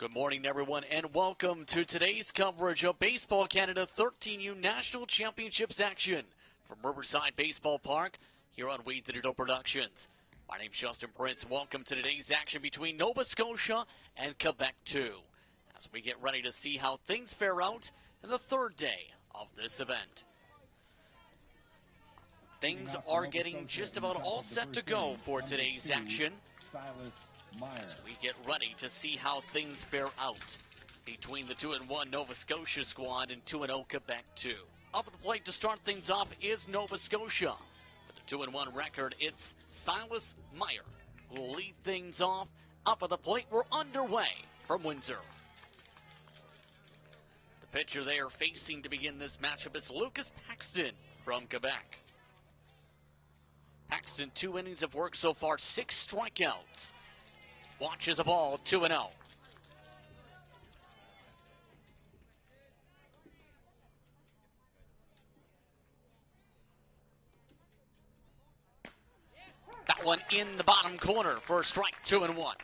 Good morning, everyone, and welcome to today's coverage of Baseball Canada 13U National Championships action from Riverside Baseball Park here on Windsor Productions. My name's Justin Prince. Welcome to today's action between Nova Scotia and Quebec 2 as we get ready to see how things fare out in the third day of this event. Things are getting just about all set to go for today's action as we get ready to see how things fare out between the 2-1 Nova Scotia squad and 2-0 Quebec 2. Up at the plate to start things off is Nova Scotia. With the 2-1 record, it's Silas Meyer who will lead things off. Up at the plate, we're underway from Windsor. The pitcher they are facing to begin this matchup is Lucas Paxton from Quebec. Paxton, 2 innings of work so far, 6 strikeouts. Watches a ball, 2-0. That one in the bottom corner for a strike, 2-1.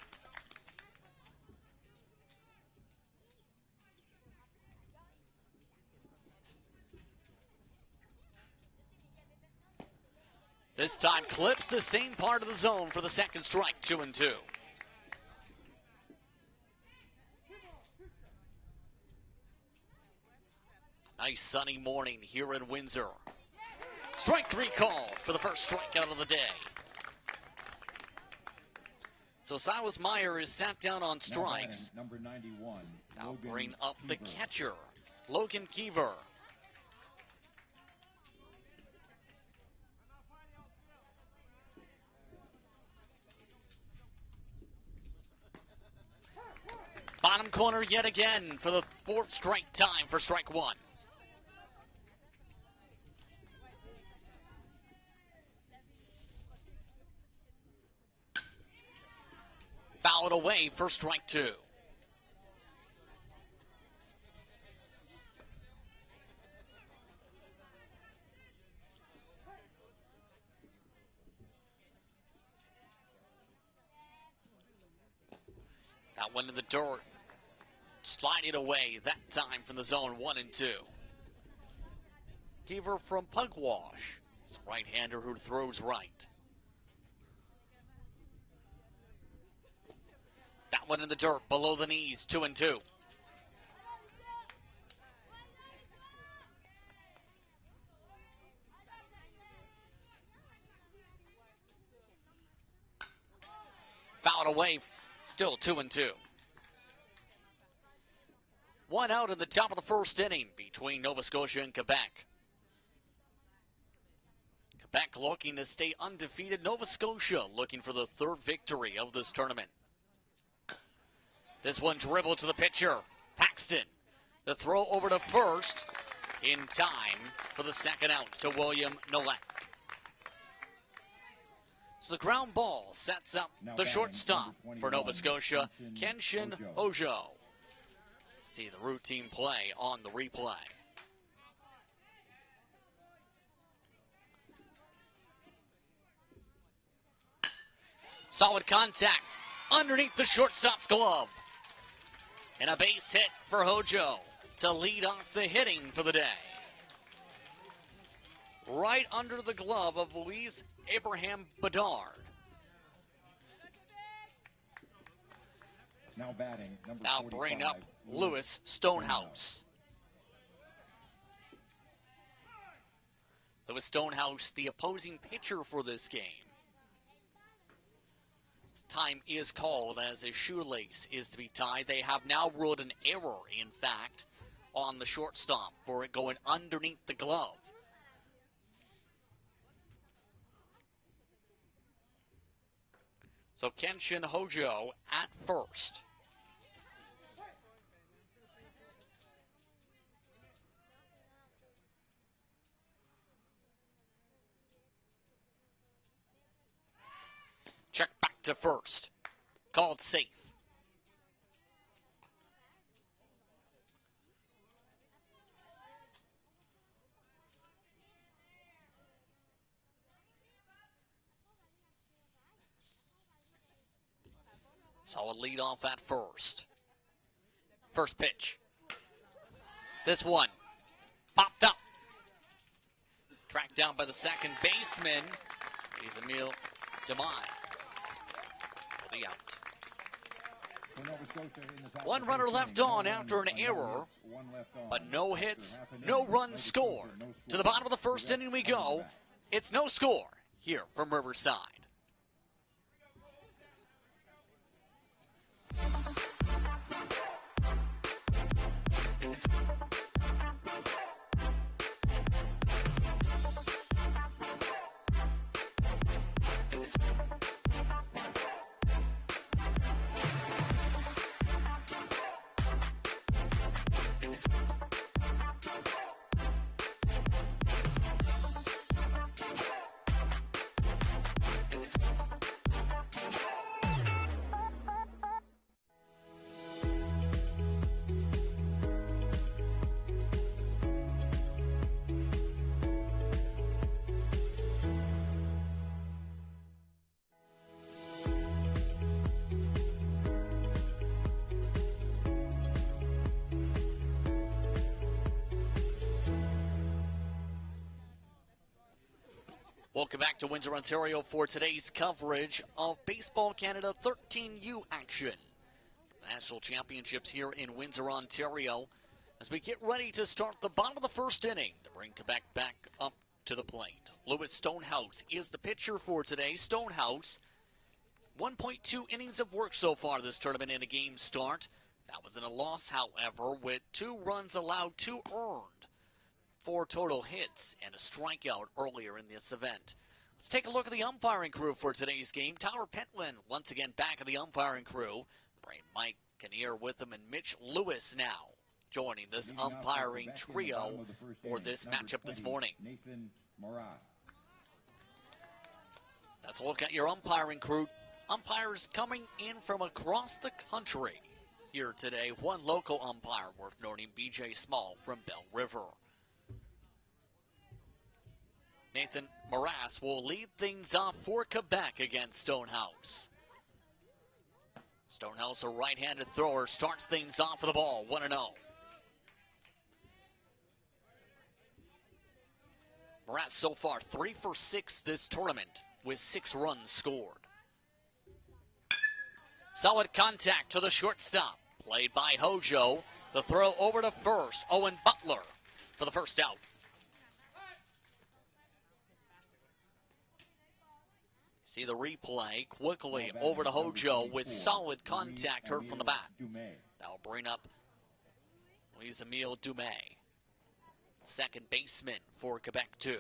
This time clips the same part of the zone for the second strike, 2-2. Nice sunny morning here in Windsor. Strike 3 called for the first strikeout of the day. So Silas Meyer is sat down on strikes. Number 91. Now bring up the catcher, Logan Keever. Bottom corner yet again for the 4th strike time for strike 1. Fouled away for strike 2. That one in the dirt. Slide it away, that time from the zone, 1-2. Keever from Pugwash. It's a right-hander who throws right. That one in the dirt, below the knees, 2-2. Fouled away, still 2-2. 1 out in the top of the first inning between Nova Scotia and Quebec. Quebec looking to stay undefeated. Nova Scotia looking for the 3rd victory of this tournament. This one dribbled to the pitcher, Paxton. The throw over to first in time for the second out to William Nolet. So the ground ball sets up the shortstop for Nova Scotia, Kenshin Hojo. See the routine play on the replay. Solid contact underneath the shortstop's glove. And a base hit for Hojo to lead off the hitting for the day. Right under the glove of Luis Abraham Bedard. Now batting, number Now 45, bring up Lewis Stonehouse. Lewis Stonehouse, the opposing pitcher for this game. Time is called as a shoelace is to be tied. They have now ruled an error, in fact, on the shortstop for it going underneath the glove. So Kenshin Hojo at first. Check back to first. Called safe. Solid lead off at first. First pitch. This one popped up. Tracked down by the second baseman. He's Emil Demai. For the out. One runner left on after an error, but no hits, no runs scored. To the bottom of the first inning we go. It's no score here from Riverside. Welcome back to Windsor, Ontario for today's coverage of Baseball Canada 13U action. National Championships here in Windsor, Ontario, as we get ready to start the bottom of the first inning to bring Quebec back up to the plate. Louis Stonehouse is the pitcher for today. Stonehouse, 1.2 innings of work so far this tournament in a game start. That was in a loss, however, with 2 runs allowed, 2 earned. 4 total hits and a strikeout earlier in this event. Let's take a look at the umpiring crew for today's game. Tyler Pentland once again back in the umpiring crew. Bring Mike Kinnear with him, and Mitch Lewis now joining this umpiring trio for this matchup this morning. Let's look at your umpiring crew. Umpires coming in from across the country here today. One local umpire worth noting, BJ Small from Bell River. Nathan Morass will lead things off for Quebec against Stonehouse. Stonehouse, a right-handed thrower, starts things off with the ball, 1-0. Morass so far 3 for 6 this tournament with 6 runs scored. Solid contact to the shortstop, played by Hojo. The throw over to first, Owen Butler for the first out. See the replay quickly over to Hojo with solid contact heard from the bat. That'll bring up Louis-Emile Dumais, second baseman for Quebec 2.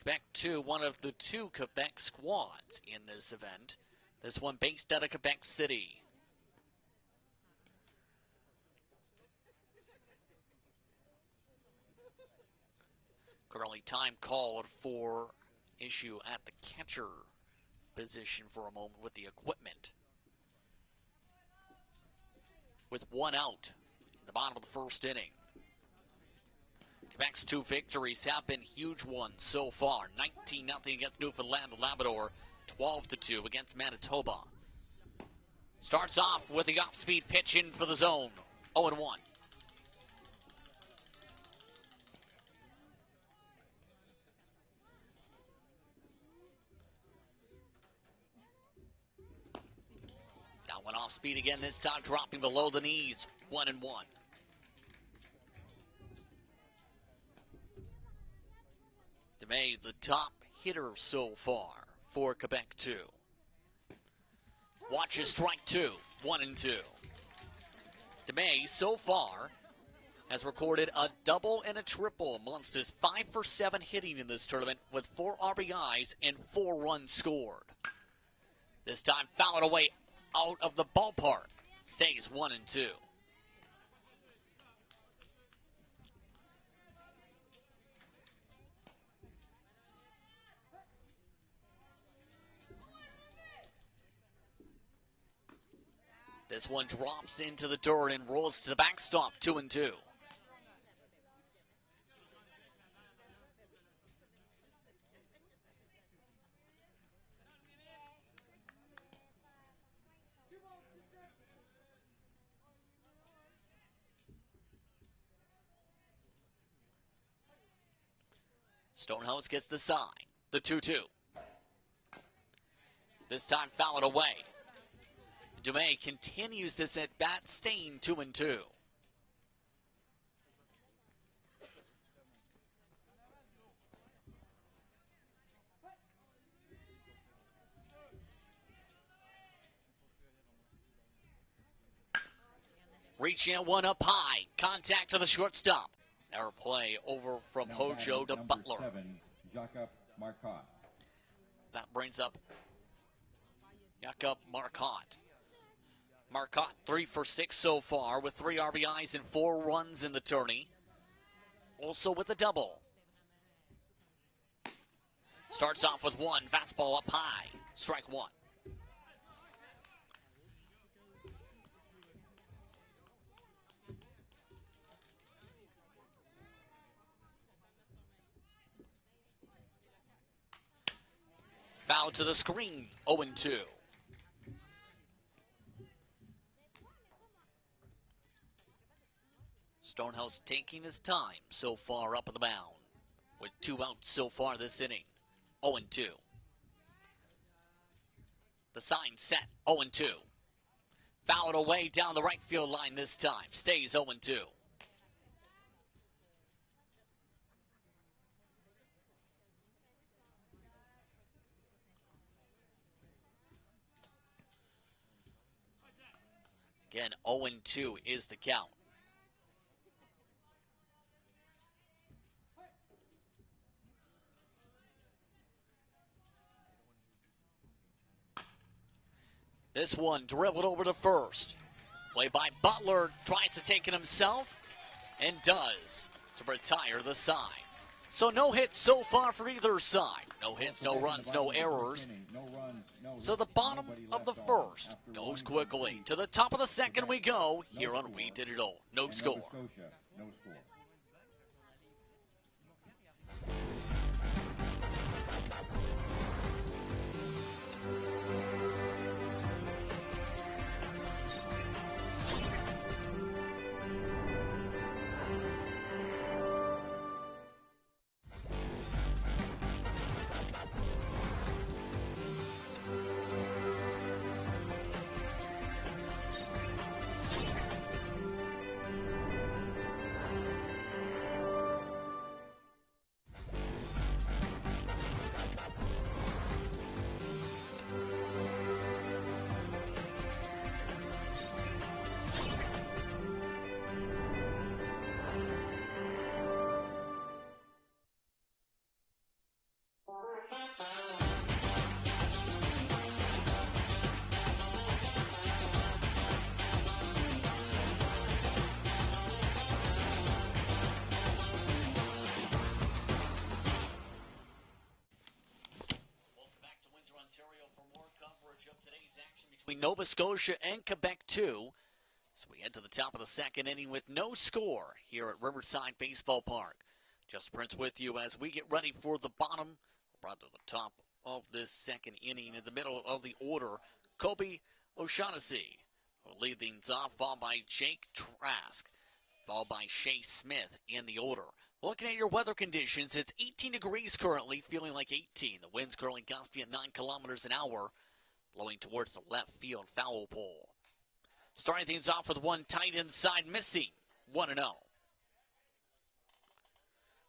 Quebec 2, one of the 2 Quebec squads in this event. This one based out of Quebec City. Currently time called for issue at the catcher position for a moment with the equipment. With 1 out in the bottom of the first inning. Quebec's 2 victories have been huge ones so far. 19-0 against Newfoundland and Labrador, 12-2 against Manitoba. Starts off with the off-speed pitch in for the zone, 0-1. Went off speed again, this time dropping below the knees, 1-1. Dumais, the top hitter so far for Quebec 2. Watches strike 2, 1-2. Dumais so far has recorded a double and a triple amongst his 5 for 7 hitting in this tournament with 4 RBIs and 4 runs scored. This time fouled away out of the ballpark. Stays 1-2. This one drops into the dirt and rolls to the backstop, 2-2. Stonehouse gets the sign. The 2-2. This time fouled away. Dumais continues this at bat, staying 2-2. Reaching at one up high. Contact to the shortstop. Error play over from Hojo to Butler. 7, Marcotte. That brings up Jakob Marcotte. Marcotte 3 for 6 so far with 3 RBIs and 4 runs in the tourney. Also with a double. Starts off with 1. Fastball up high. Strike 1. Foul to the screen, 0-2. Stonehouse taking his time so far up on the mound. With 2 outs so far this inning, 0-2. The sign set, 0-2. Fouled away down the right field line this time, stays 0-2. Again, 0-2 is the count. This one dribbled over to first. Play by Butler, tries to take it himself, and does to retire the side. So no hits so far for either side. No hits, no runs, no errors. So the bottom of the first goes quickly. To the top of the second we go here on We Did It All. No score. No score. Between Nova Scotia and Quebec, too. So we head to the top of the second inning with no score here at Riverside Baseball Park. Just Prince with you as we get ready for the bottom, brought to the top of this second inning. In the middle of the order, Kobe O'Shaughnessy will lead things off, followed by Jake Trask, followed by Shea Smith in the order. Looking at your weather conditions, it's 18 degrees currently, feeling like 18. The wind's currently gusty at 9 kilometers an hour. Blowing towards the left field foul pole. Starting things off with one tight inside, missing 1-0.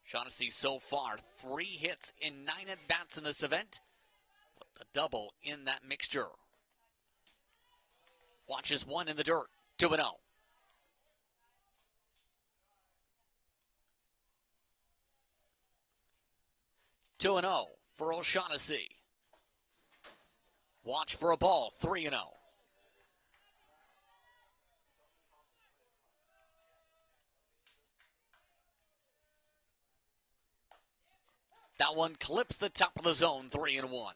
Shaughnessy so far 3 hits in 9 at-bats in this event, with a double in that mixture. Watches one in the dirt, 2-0. For O'Shaughnessy. Watch for a ball, 3-0. That one clips the top of the zone, 3-1.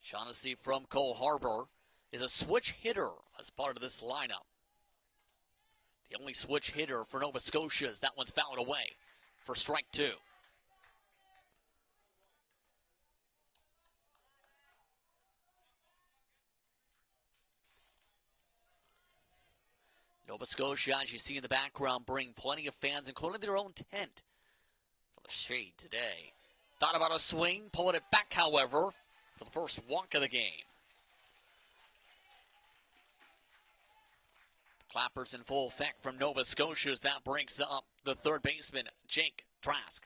Shaughnessy from Cole Harbor is a switch hitter as part of this lineup. The only switch hitter for Nova Scotia is that one's fouled away for strike 2. Nova Scotia, as you see in the background, bring plenty of fans, including their own tent, The shade today. Thought about a swing, pulling it back, however, for the first walk of the game. Clappers in full effect from Nova Scotia as that brings up the third baseman, Jake Trask.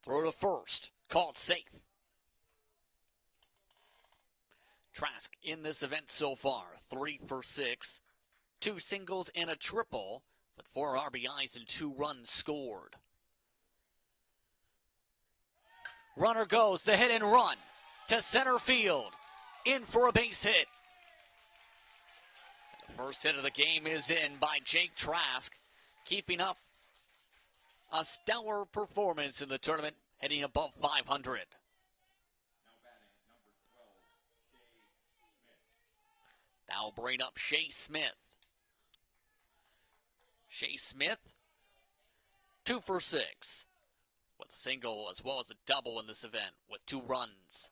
Throw to first, called safe. Trask in this event so far, 3 for 6, 2 singles and a triple, with 4 RBIs and 2 runs scored. Runner goes, the hit and run to center field, in for a base hit. The first hit of the game is in by Jake Trask, keeping up a stellar performance in the tournament, heading above 500. Now bring up Shea Smith. Shea Smith, 2 for 6, with a single as well as a double in this event with 2 runs.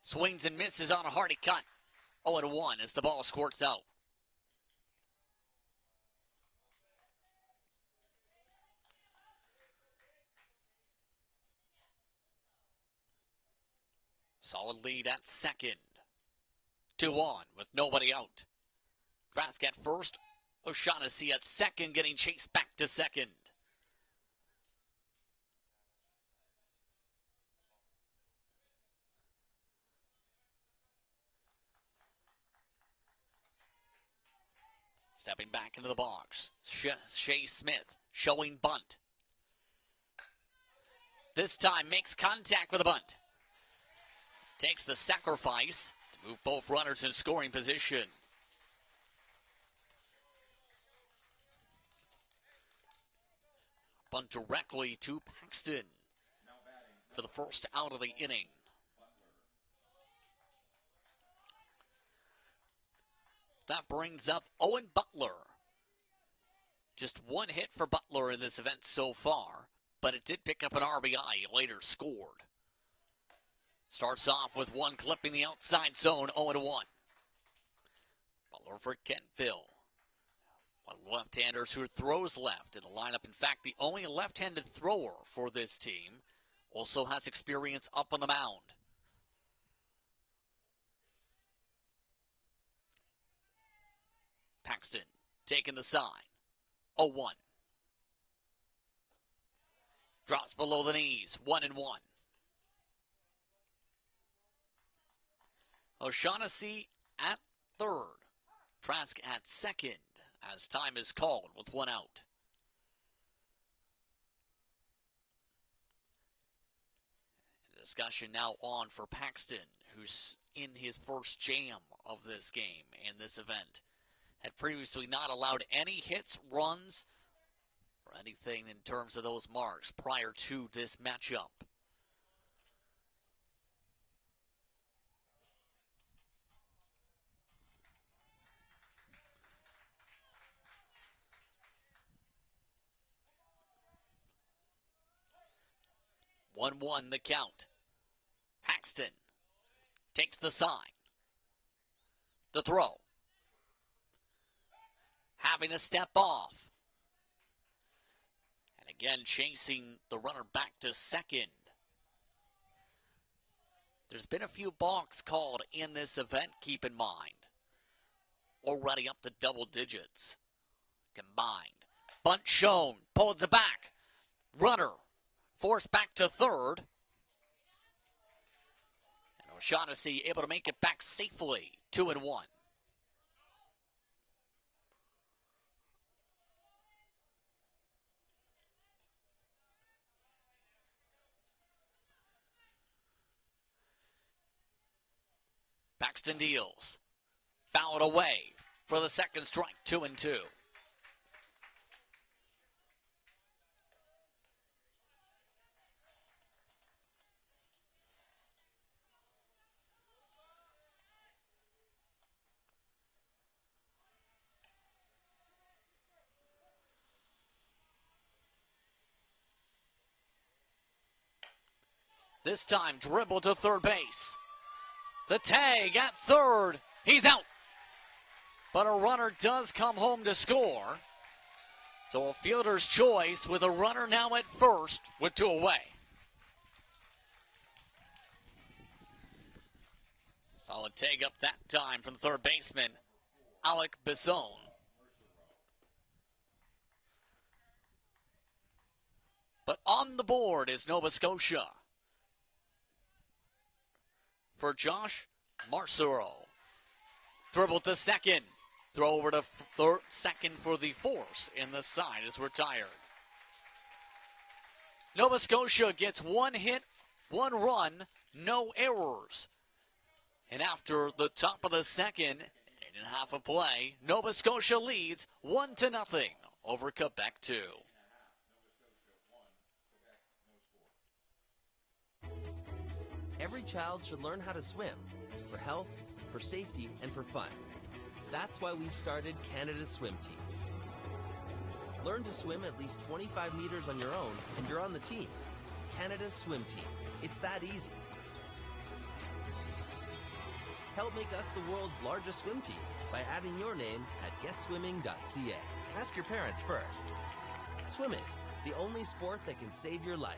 Swings and misses on a hearty cut. 0-1 as the ball squirts out. Solid lead at second. 2 on with nobody out. Trask at first. O'Shaughnessy at second, getting chased back to second. Stepping back into the box. Shea Smith showing bunt. This time makes contact with a bunt. Takes the sacrifice to move both runners in scoring position. Bunt directly to Paxton for the first out of the inning. That brings up Owen Butler. Just 1 hit for Butler in this event so far, but it did pick up an RBI. He later scored. Starts off with 1 clipping the outside zone, 0-1. Butler for Kentville. One of the left-handers who throws left in the lineup. In fact, the only left-handed thrower for this team. Also has experience up on the mound. Paxton taking the sign. 0-1. Drops below the knees. 1-1. O'Shaughnessy at third. Trask at second as time is called with 1 out. Discussion now on for Paxton, who's in his first jam of this game and this event. Had previously not allowed any hits, runs, or anything in terms of those marks prior to this matchup. One the count. Paxton takes the sign. The throw. Having a step off. And again, chasing the runner back to second. There's been a few balks called in this event, keep in mind. Already up to double digits combined. Bunt shown. Pulled to back. Runner forced back to third. And O'Shaughnessy able to make it back safely. 2-1. Paxton deals. Fouled away for the second strike. 2-2. This time dribble to third base. The tag at third. He's out. But a runner does come home to score. So a fielder's choice with a runner now at first with 2 away. Solid tag up that time from the third baseman, Alec Bisson. But on the board is Nova Scotia for Josh Marcero. Dribble to second. Throw over to second for the force in the side is retired. Nova Scotia gets 1 hit, 1 run, no errors. And after the top of the second, 8.5 of play, Nova Scotia leads 1-0 over Quebec 2. Every child should learn how to swim, for health, for safety, and for fun. That's why we've started Canada's Swim Team. Learn to swim at least 25 meters on your own, and you're on the team. Canada's Swim Team. It's that easy. Help make us the world's largest swim team by adding your name at getswimming.ca. Ask your parents first. Swimming, the only sport that can save your life.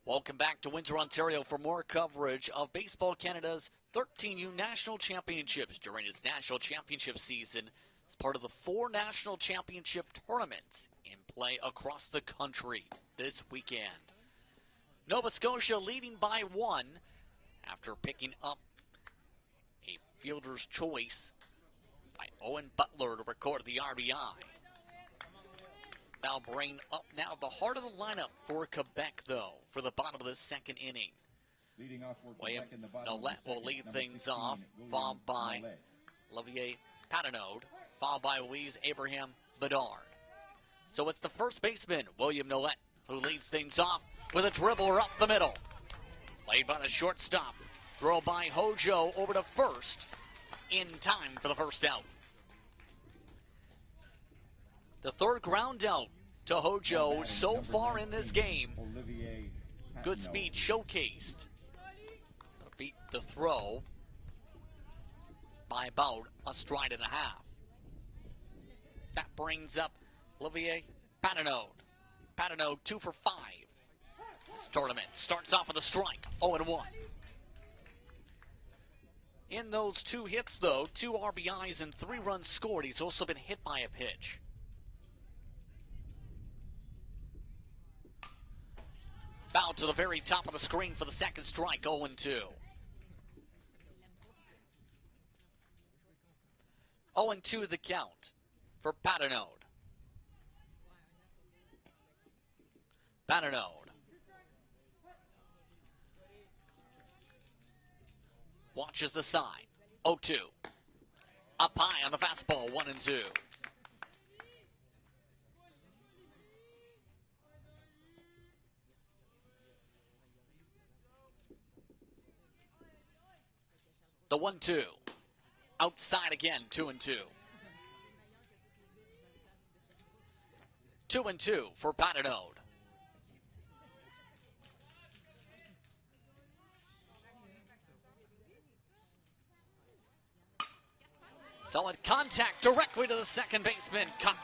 Welcome back to Windsor, Ontario for more coverage of Baseball Canada's 13U National Championships during its National Championship season as part of the 4 National Championship tournaments in play across the country this weekend. Nova Scotia leading by 1 after picking up a fielder's choice by Owen Butler to record the RBI. Now bring up the heart of the lineup for Quebec, though, for the bottom of the second inning. William Nolette will lead things off, followed by Olivier Patinode, followed by Louise Abraham Bedard. So it's the first baseman, William Nolette, who leads things off with a dribbler up the middle. Played by the shortstop. Throw by Hojo over to first, in time for the first out. The third ground out to Hojo so far in this game. Good speed showcased. Beat the throw by about a stride and a half. That brings up Olivier Patinode. Patinode 2 for 5. This tournament starts off with a strike, 0-1. In those 2 hits, though, 2 RBIs and 3 runs scored. He's also been hit by a pitch. Foul to the very top of the screen for the second strike, 0-2. 0-2 the count for Patinode. Patinode. Watches the side. 0-2. Up high on the fastball, 1-2. The 1-2. Outside again, 2-2. 2-2 for Patinode. Solid contact directly to the second baseman. Cut.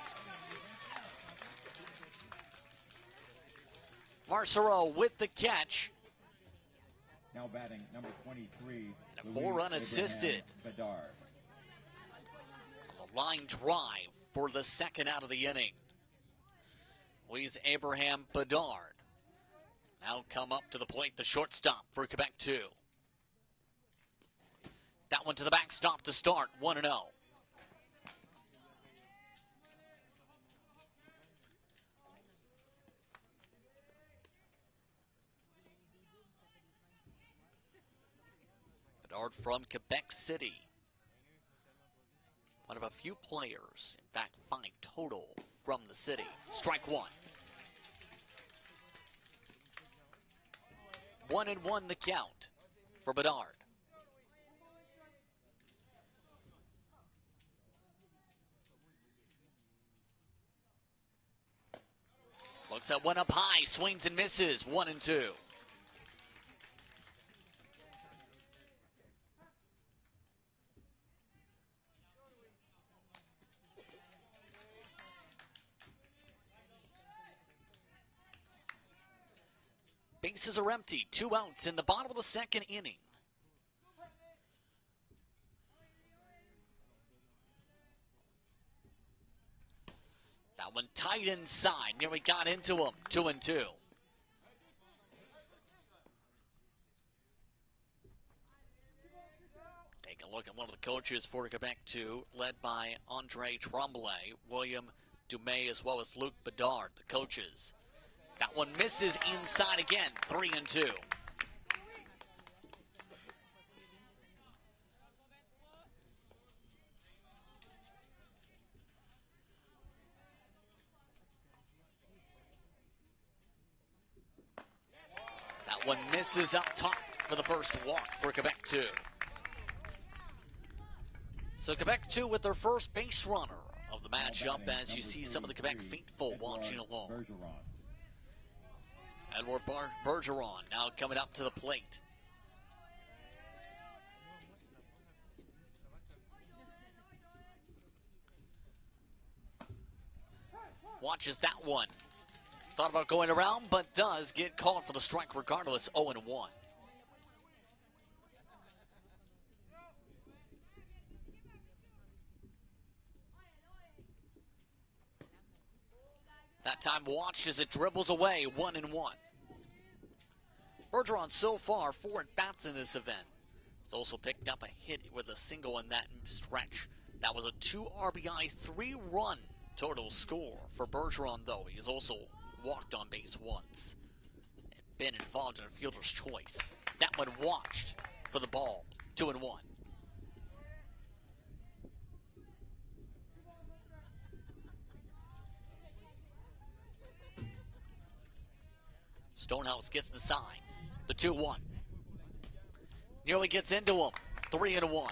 Marcero with the catch. Now batting number 23. And a 4-run assisted. Bedard. A line drive for the second out of the inning. Louise Abraham Bedard. Now come up to the plate, the shortstop for Quebec 2. That one to the backstop to start, 1-0. Bedard from Quebec City. One of a few players, in fact 5 total from the city. Strike 1. 1-1 the count for Bedard. Looks at one up high, swings and misses, 1-2. Bases are empty, 2 outs in the bottom of the second inning. That one tight inside, nearly got into him, 2-2. Take a look at one of the coaches for Quebec 2, led by Andre Tremblay, William Dumais, as well as Luc Bedard, the coaches. That one misses inside again, 3-2. That one misses up top for the first walk for Quebec 2. So Quebec 2 with their first base runner of the matchup, as you see some of the Quebec faithful watching along. Edward Bergeron now coming up to the plate. Watches that one. Thought about going around, but does get called for the strike regardless, 0-1. That time watch as it dribbles away, 1-1. Bergeron so far 4 at-bats in this event. He's also picked up a hit with a single in that stretch. That was a 2 RBI, 3-run total score for Bergeron, though. He has also walked on base once and been involved in a fielder's choice. That one watched for the ball, 2-1. Stonehouse gets the sign. The 2-1. Nearly gets into him. 3-1.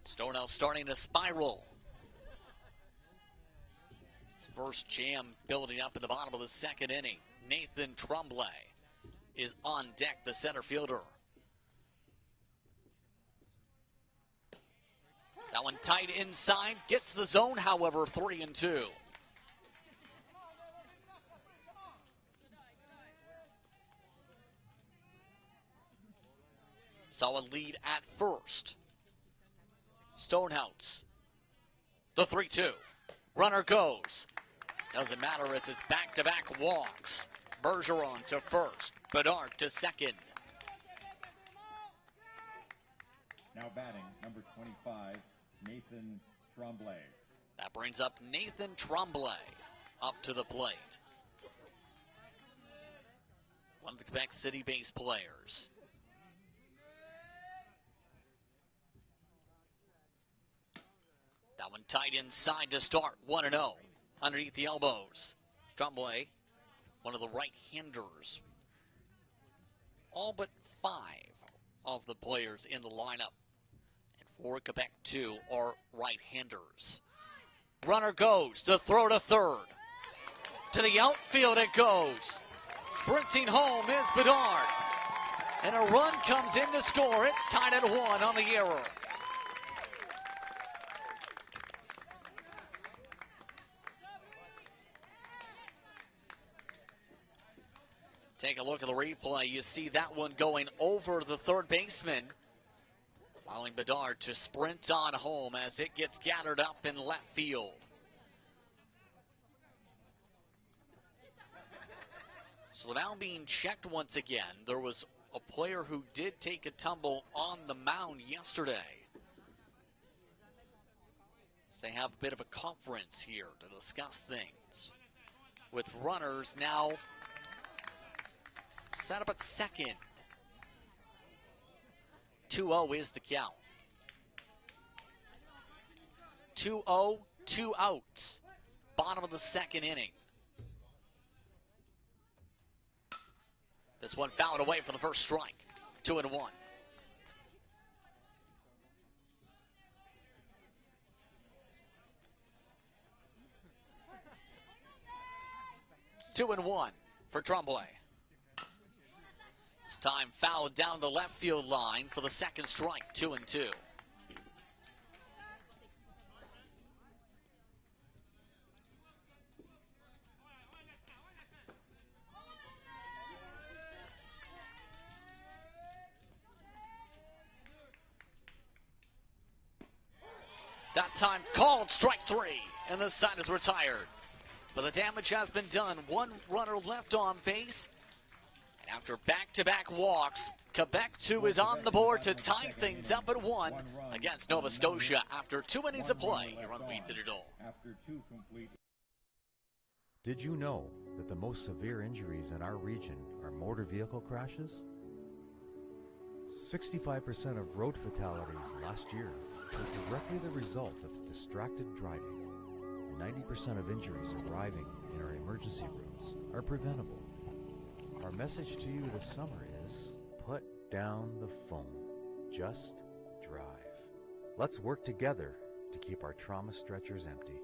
Stonehouse starting to spiral. His first jam building up in the bottom of the second inning. Nathan Tremblay is on deck, the center fielder. That one tight inside. Gets the zone, however, 3-2. Solid lead at first. Stonehouse. The 3-2. Runner goes. Doesn't matter as it's back-to-back walks. Bergeron to first. Bedard to second. Now batting, number 25, Nathan Tremblay. That brings up Nathan Tremblay up to the plate. One of the Quebec City base players. That one tight inside to start, 1-0. Underneath the elbows. Tremblay, one of the right-handers. All but 5 of the players in the lineup. And for Quebec 2 are right-handers. Runner goes, the throw to third. To the outfield it goes. Sprinting home is Bedard. And a run comes in to score. It's tied at 1 on the error. Take a look at the replay. You see that one going over the third baseman, allowing Bedard to sprint on home as it gets gathered up in left field. So the mound being checked once again. There was a player who did take a tumble on the mound yesterday. So they have a bit of a conference here to discuss things, with runners now set up at second. 2-0 is the count. 2-0, 2 outs. Bottom of the second inning. This one fouled away for the first strike. 2-1. 2-1 for Tremblay. This time fouled down the left field line for the second strike. 2-2. That time called strike 3, and the side is retired. But the damage has been done. One runner left on base. And after back-to-back walks, Quebec 2 is on the board to tie things up at 1 against Nova Scotia after 2 innings of play here on Beat the Digital. Did you know that the most severe injuries in our region are motor vehicle crashes? 65% of road fatalities last year were directly the result of distracted driving. 90% of injuries arriving in our emergency rooms are preventable. Our message to you this summer is, put down the phone. Just drive. Let's work together to keep our trauma stretchers empty.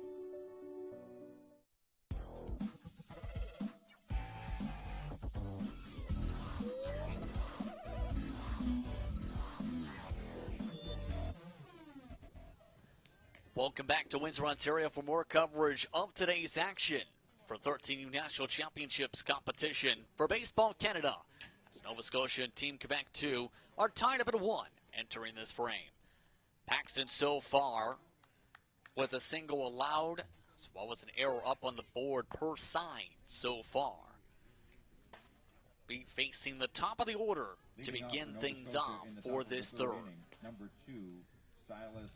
Welcome back to Windsor, Ontario for more coverage of today's action for 13U National Championships competition for Baseball Canada. As Nova Scotia and Team Quebec 2 are tied up at 1 entering this frame. Paxton so far with a single allowed, as well as an error up on the board per side so far. Be facing the top of the order to begin things off for this third. Number 2, Silas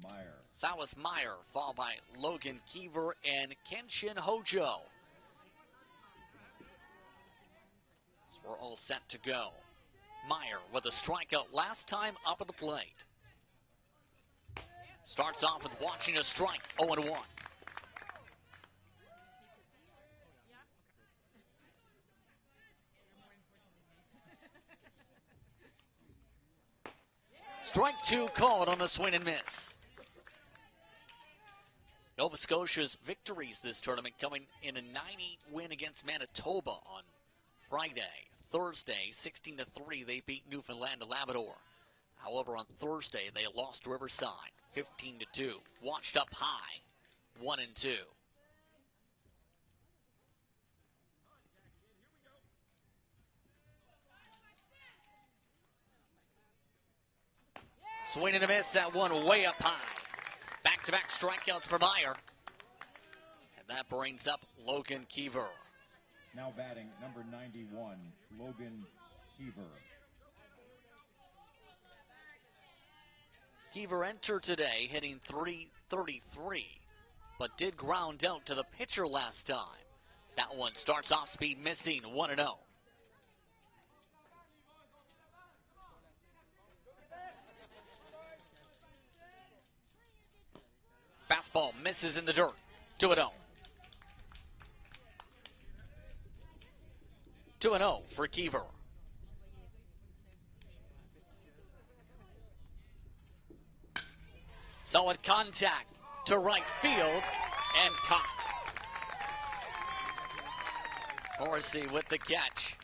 Meyer. Silas Meyer, followed by Logan Keever and Kenshin Hojo. So we're all set to go. Meyer with a strikeout last time up at the plate. Starts off with watching a strike, 0-1. Strike 2 called on the swing and miss. Nova Scotia's victories this tournament coming in a 9-8 win against Manitoba on Friday. Thursday, 16-3, they beat Newfoundland and Labrador. However, on Thursday, they lost to Riverside, 15-2. Watched up high, 1-2. Swing and a miss, that one way up high. Back-to-back strikeouts for Meyer. And that brings up Logan Keever. Now batting, number 91, Logan Keever. Keever entered today hitting .333, but did ground out to the pitcher last time. That one starts off speed missing, 1-0. Fastball misses in the dirt, 2-0. 2-0 for Keever. Solid contact to right field and caught. Morrissey with the catch.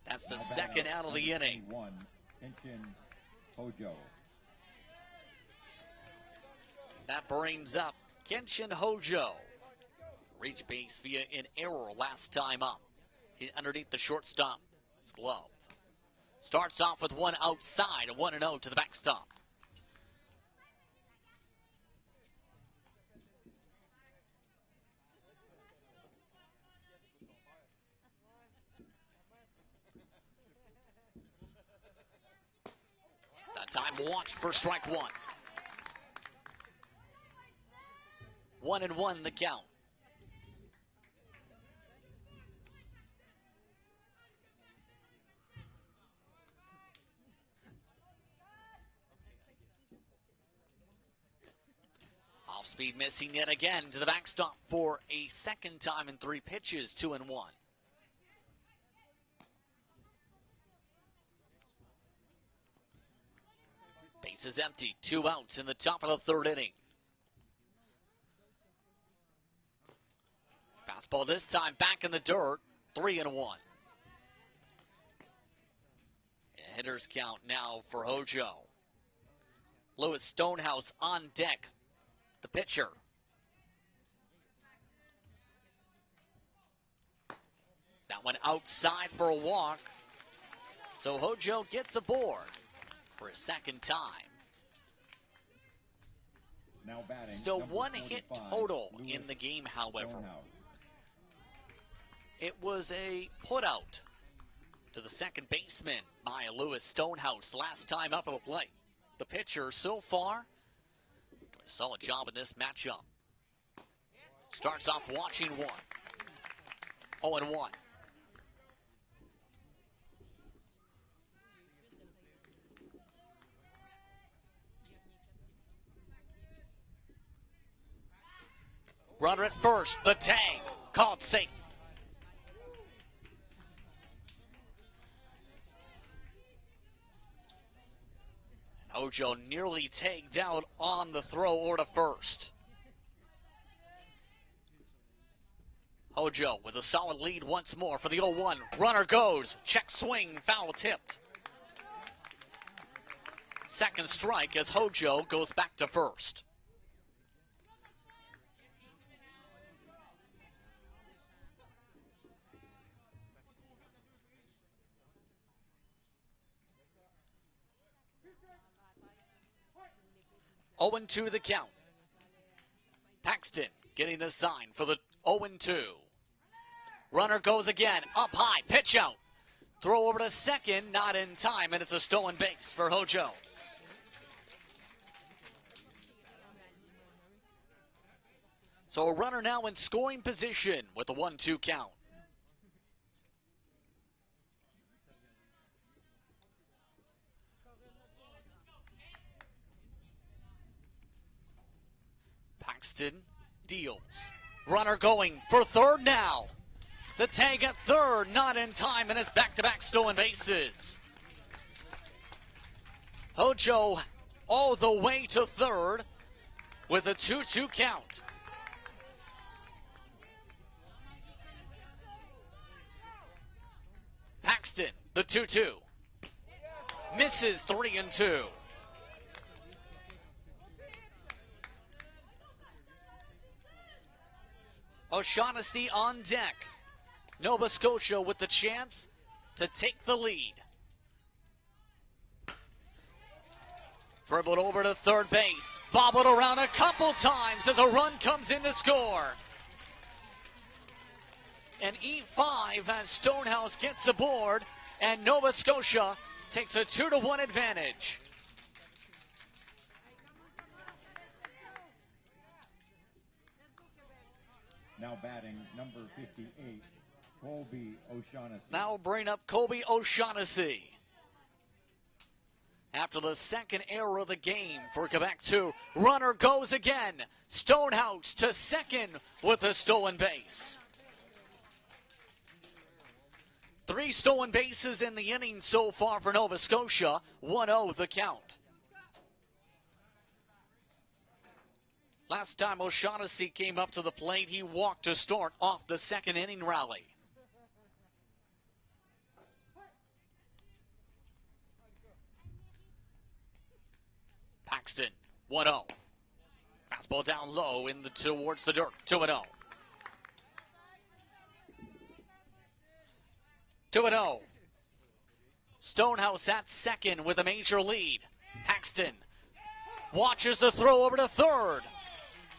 That's the second out of the inning. Hojo. That brings up Kenshin Hojo. Reached base via an error last time up. Hit underneath the shortstop's glove. Starts off with one outside, a 1-0 to the backstop. That time watched for strike 1. 1-1 the count. Off-speed missing yet again to the backstop for a second time in 3 pitches, 2-1. Base is empty, 2 outs in the top of the 3rd inning. Fastball this time back in the dirt, 3-1. Hitters count now for Hojo. Lewis Stonehouse on deck, the pitcher. That one outside for a walk. So Hojo gets aboard for a second time. Now batting, Still number 1 hit 45, total Lewis in the game, however. Stonehouse. It was a putout to the second baseman by Lewis Stonehouse last time up at the plate. The pitcher so far doing a solid job in this matchup. Starts off watching 1. 0-1. Runner at first, the tag, called safe. Hojo nearly tagged out on the throw or to first. Hojo with a solid lead once more for the 0-1. Runner goes, check swing, foul tipped. Second strike as Hojo goes back to first. Oh, 0-2 the count. Paxton getting the sign for the 0-2. Runner goes again, up high, pitch out. Throw over to second, not in time, and it's a stolen base for Hojo. So a runner now in scoring position with a 1-2 count. Paxton deals. Runner going for third now. The tag at third, not in time, and it's back-to-back stolen bases. Hojo all the way to third with a 2-2 count. Paxton, the 2-2. Misses 3-2. O'Shaughnessy on deck. Nova Scotia with the chance to take the lead. Dribbled over to third base. Bobbled around a couple times as a run comes in to score. And E5 as Stonehouse gets aboard, and Nova Scotia takes a 2-1 advantage. Now batting, number 58, Colby O'Shaughnessy. Now bring up Colby O'Shaughnessy. After the second error of the game for Quebec 2, runner goes again. Stonehouse to second with a stolen base. 3 stolen bases in the inning so far for Nova Scotia. 1-0 the count. Last time O'Shaughnessy came up to the plate, he walked to start off the second inning rally. Paxton, 1-0. Fastball down low towards the dirt, 2-0. 2-0. Stonehouse at second with a major lead. Paxton watches the throw over to third.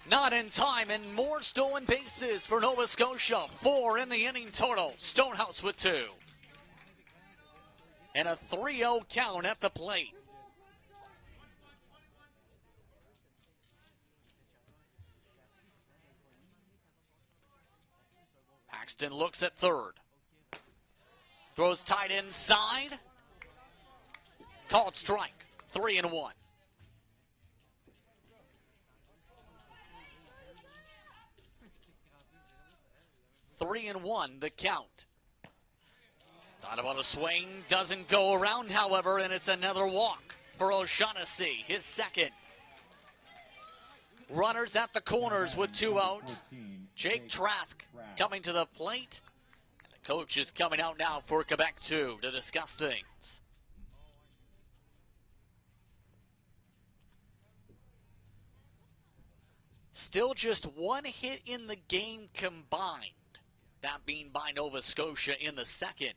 Not in time, and more stolen bases for Nova Scotia. 4 in the inning total. Stonehouse with 2. And a 3-0 count at the plate. Paxton looks at third. Throws tight inside. Called strike. 3-1. 3-1 the count. Thought about a swing, doesn't go around, however, and it's another walk for O'Shaughnessy, his second. Runners at the corners with 2 outs. Jake Trask coming to the plate. And the coach is coming out now for Quebec 2 to discuss things. Still just 1 hit in the game combined. That being by Nova Scotia in the second.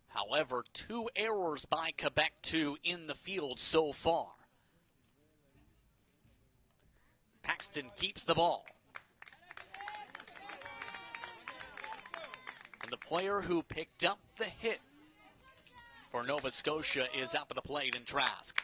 However, 2 errors by Quebec 2 in the field so far. Paxton keeps the ball. And the player who picked up the hit for Nova Scotia is up at the plate in Trask.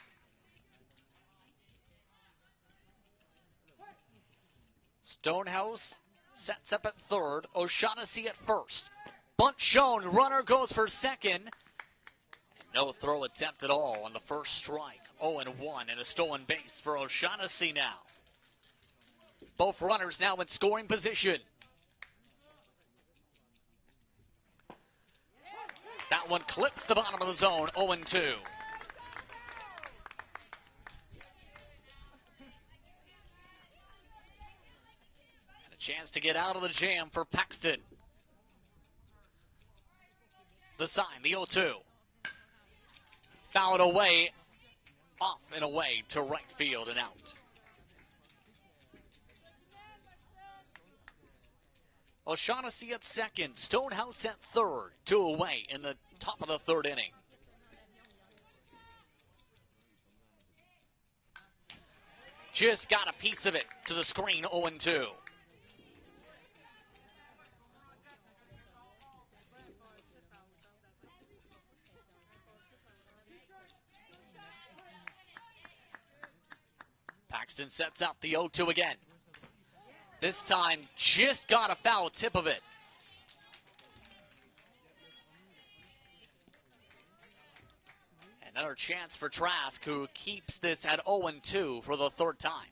Stonehouse sets up at third. O'Shaughnessy at first. Bunt shown. Runner goes for second. And no throw attempt at all on the first strike. 0-1 and a stolen base for O'Shaughnessy now. Both runners now in scoring position. That one clips the bottom of the zone. 0-2. Chance to get out of the jam for Paxton. The sign, the 0-2. Fouled away, off and away to right field and out. O'Shaughnessy at second, Stonehouse at third, 2 away in the top of the third inning. Just got a piece of it to the screen, 0-2. Paxton sets up the 0-2 again. This time, just got a foul tip of it. Another chance for Trask, who keeps this at 0-2 for the third time.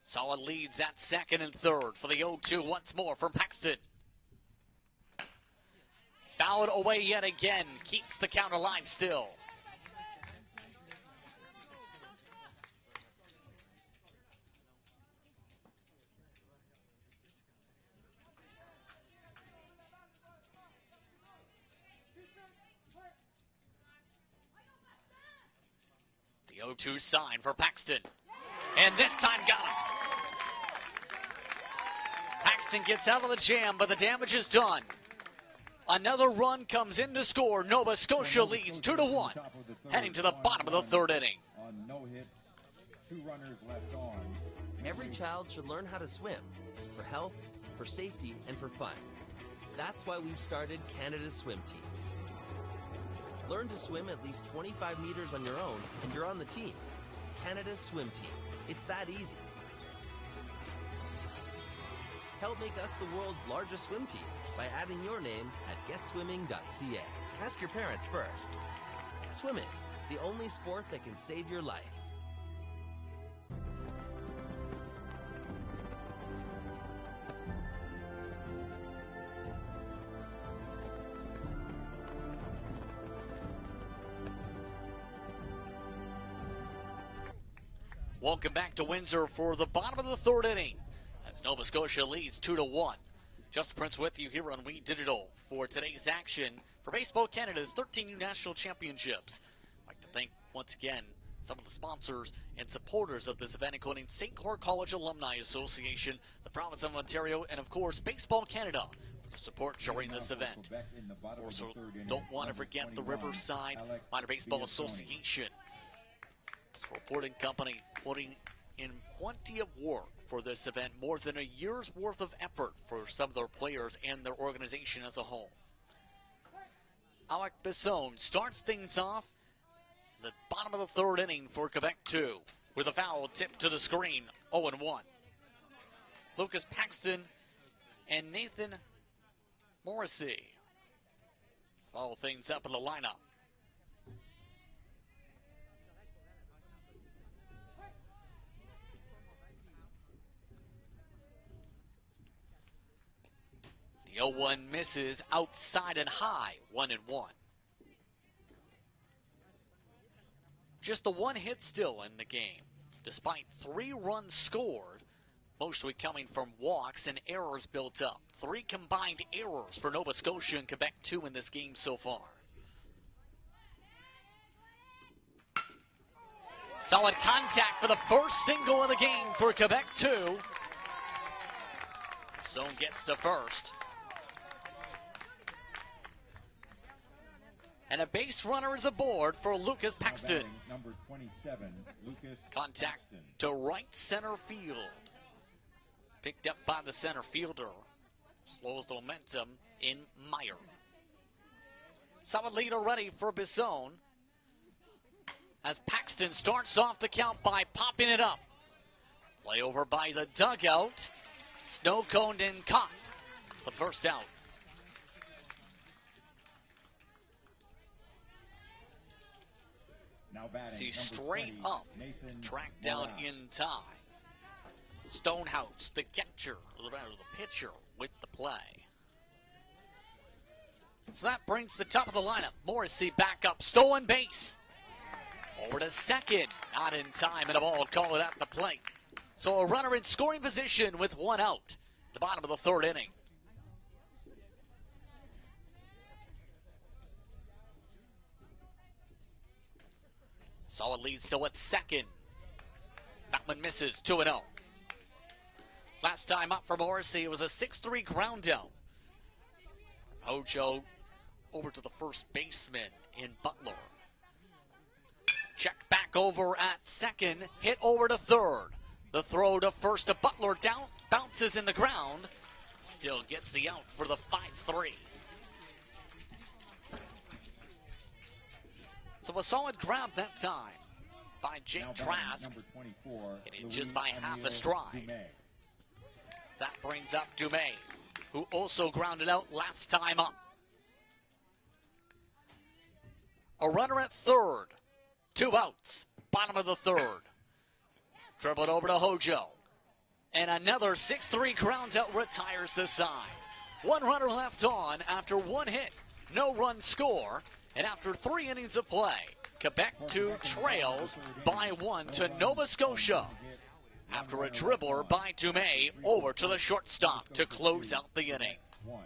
Solid leads at second and third for the 0-2 once more from Paxton. Fouled away yet again, keeps the count alive still. The 0-2 sign for Paxton. And this time got him. Paxton gets out of the jam, but the damage is done. Another run comes in to score. Nova Scotia leads 2-1, heading to the bottom of the third inning. On no hits, 2 runners left on. Every child should learn how to swim, for health, for safety, and for fun. That's why we've started Canada's swim team. Learn to swim at least 25 meters on your own, and you're on the team. Canada's swim team. It's that easy. Help make us the world's largest swim team by adding your name at getswimming.ca. Ask your parents first. Swimming, the only sport that can save your life. Welcome back to Windsor for the bottom of the third inning as Nova Scotia leads 2-1. Justin Prince with you here on We Digital for today's action for Baseball Canada's 13U National Championships. I'd like to thank once again some of the sponsors and supporters of this event, including St. Clair College Alumni Association, the Province of Ontario, and of course Baseball Canada for the support during this event. Also, don't want to forget the Riverside Minor Baseball Association. This reporting company putting in plenty of work for this event, more than a year's worth of effort for some of their players and their organization as a whole. Alec Bisson starts things off the bottom of the third inning for Quebec 2 with a foul tipped to the screen, 0-1. Lucas Paxton and Nathan Morrissey follow things up in the lineup. The 0-1 misses outside and high, 1-1. Just the one hit still in the game, despite 3 runs scored, mostly coming from walks and errors built up. 3 combined errors for Nova Scotia and Quebec 2 in this game so far. Solid contact for the first single of the game for Quebec 2. Zone gets the first. And a base runner is aboard for Lucas Paxton. Number 27, Lucas Contact Paxton. to right center field. Picked up by the center fielder. Slows the momentum in Meyer. Solid lead already for Bisson. As Paxton starts off the count by popping it up. Play over by the dugout. Snow coned and caught. The first out. Now batting, See number straight 20, up. Nathan Tracked down Morat. in time. Stonehouse, the catcher, or the pitcher with the play. So that brings the top of the lineup. Morrissey back up, stolen base. Over to second, not in time, and a ball called at the plate. So a runner in scoring position with 1 out at the bottom of the 3rd inning. Solid lead still at second. That one misses, 2-0. Last time up for Morrissey, it was a 6-3 ground out. Hojo over to the first baseman in Butler. Check back over at second, hit over to third. The throw to first to Butler, down, bounces in the ground. Still gets the out for the 5-3. So a solid grab that time by Jake Now batting, Trask. number 24, Hitting Louis just by half a Emile stride. Dumais. That brings up Dumais, who also grounded out last time up. A runner at third. 2 outs. Bottom of the 3rd. Dribbled over to Hojo. And another 6-3 ground out retires the side. 1 runner left on after 1 hit. No run score. And after 3 innings of play, Quebec 2 trails by 1 to Nova Scotia. After a dribbler by Dumais over to the shortstop to close out the inning. 1.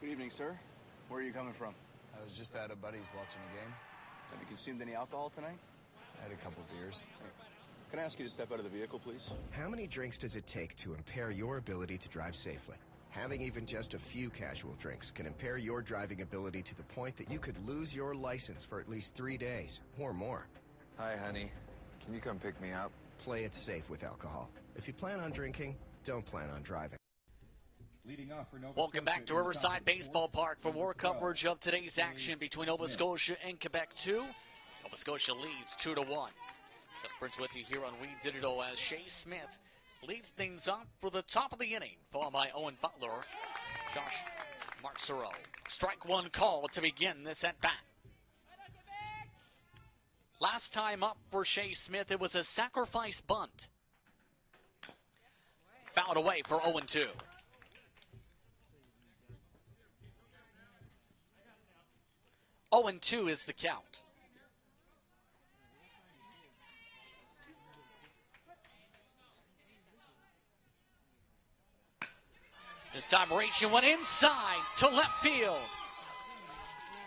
Good evening, sir. Where are you coming from? I was just at a buddy's watching a game. Have you consumed any alcohol tonight? I had a couple beers. Thanks. Can I ask you to step out of the vehicle, please? How many drinks does it take to impair your ability to drive safely? Having even just a few casual drinks can impair your driving ability to the point that you could lose your license for at least 3 days or more. Hi, honey. Can you come pick me up? Play it safe with alcohol. If you plan on drinking, don't plan on driving. Leading off for Nova Welcome back Scotia to in Riverside the Baseball Park for more 12, coverage of today's action between Nova Scotia and Quebec 2. Nova Scotia leads 2-1. That brings with you here on We Digital as Shea Smith leads things up for the top of the inning, followed by Owen Butler, Josh Marcero. Strike 1 call to begin this at-bat. Last time up for Shea Smith, it was a sacrifice bunt. Fouled away for 0-2. Oh, and 2 is the count. This time Rachel went inside to left field.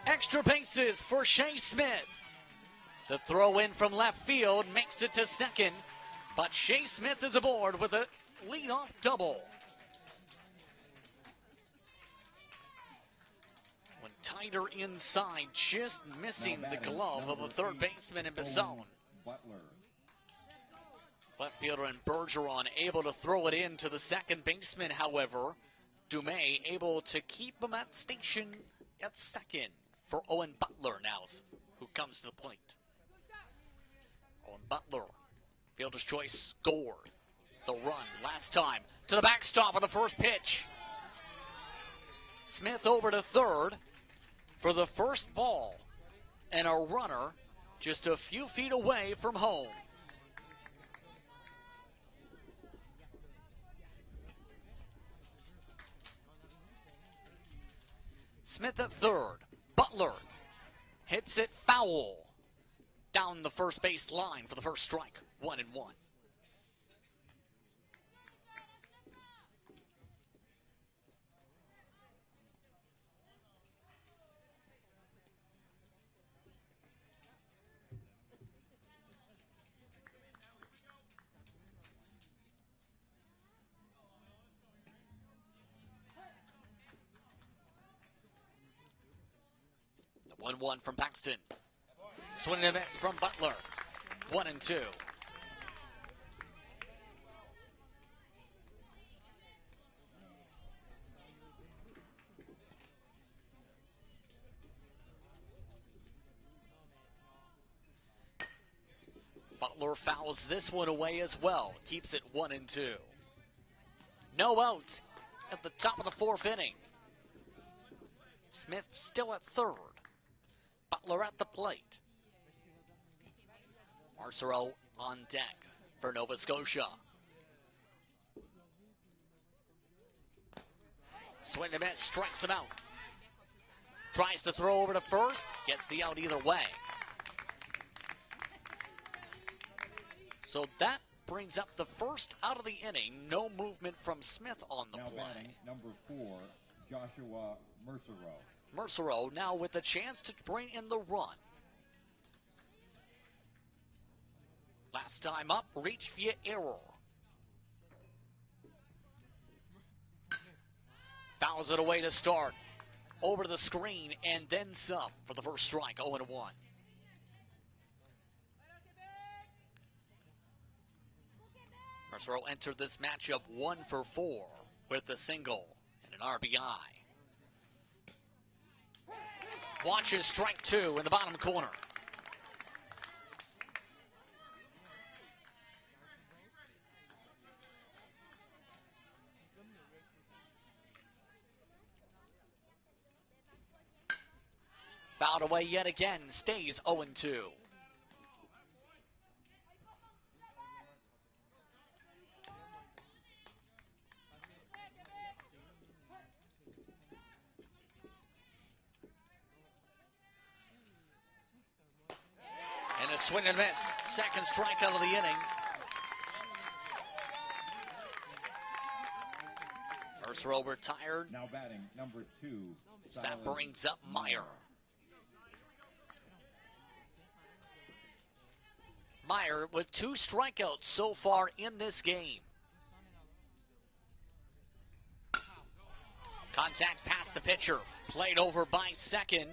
Extra bases for Shea Smith. The throw in from left field makes it to second, but Shea Smith is aboard with a leadoff double. When tighter inside, just missing the glove of the third baseman in Bisson. Butler. Left fielder and Bergeron able to throw it in to the second baseman, however. Dumais able to keep him at station at second for Owen Butler now, who comes to the plate. Owen Butler, fielder's choice, scored the run last time to the backstop of the first pitch. Smith over to third for the first ball, and a runner just a few feet away from home. Smith at third. Butler hits it foul down the first base line for the first strike. 1-1. The 1-1 from Paxton. Swing and a miss from Butler. 1-2. Butler fouls this one away as well. Keeps it 1-2. No outs at the top of the fourth inning. Smith still at third. Butler at the plate. Marcero on deck for Nova Scotia. Swing and miss, strikes him out. Tries to throw over to first, gets the out either way. So that brings up the first out of the inning. No movement from Smith on the Now play. batting, number 4, Joshua Mercero. Mercero now with a chance to bring in the run. Last time up, reached via error. Fouls it away to start. Over to the screen and then some for the first strike, 0-1. Mercero entered this matchup 1 for 4 with a single and an RBI. Watches strike 2 in the bottom corner. Fouled away yet again, stays 0-2. And a swing and miss. Second strikeout of the inning. Mercero retired. Now batting, number 2, That Silas brings up Meyer. Meyer with 2 strikeouts so far in this game. Contact past the pitcher. Played over by second.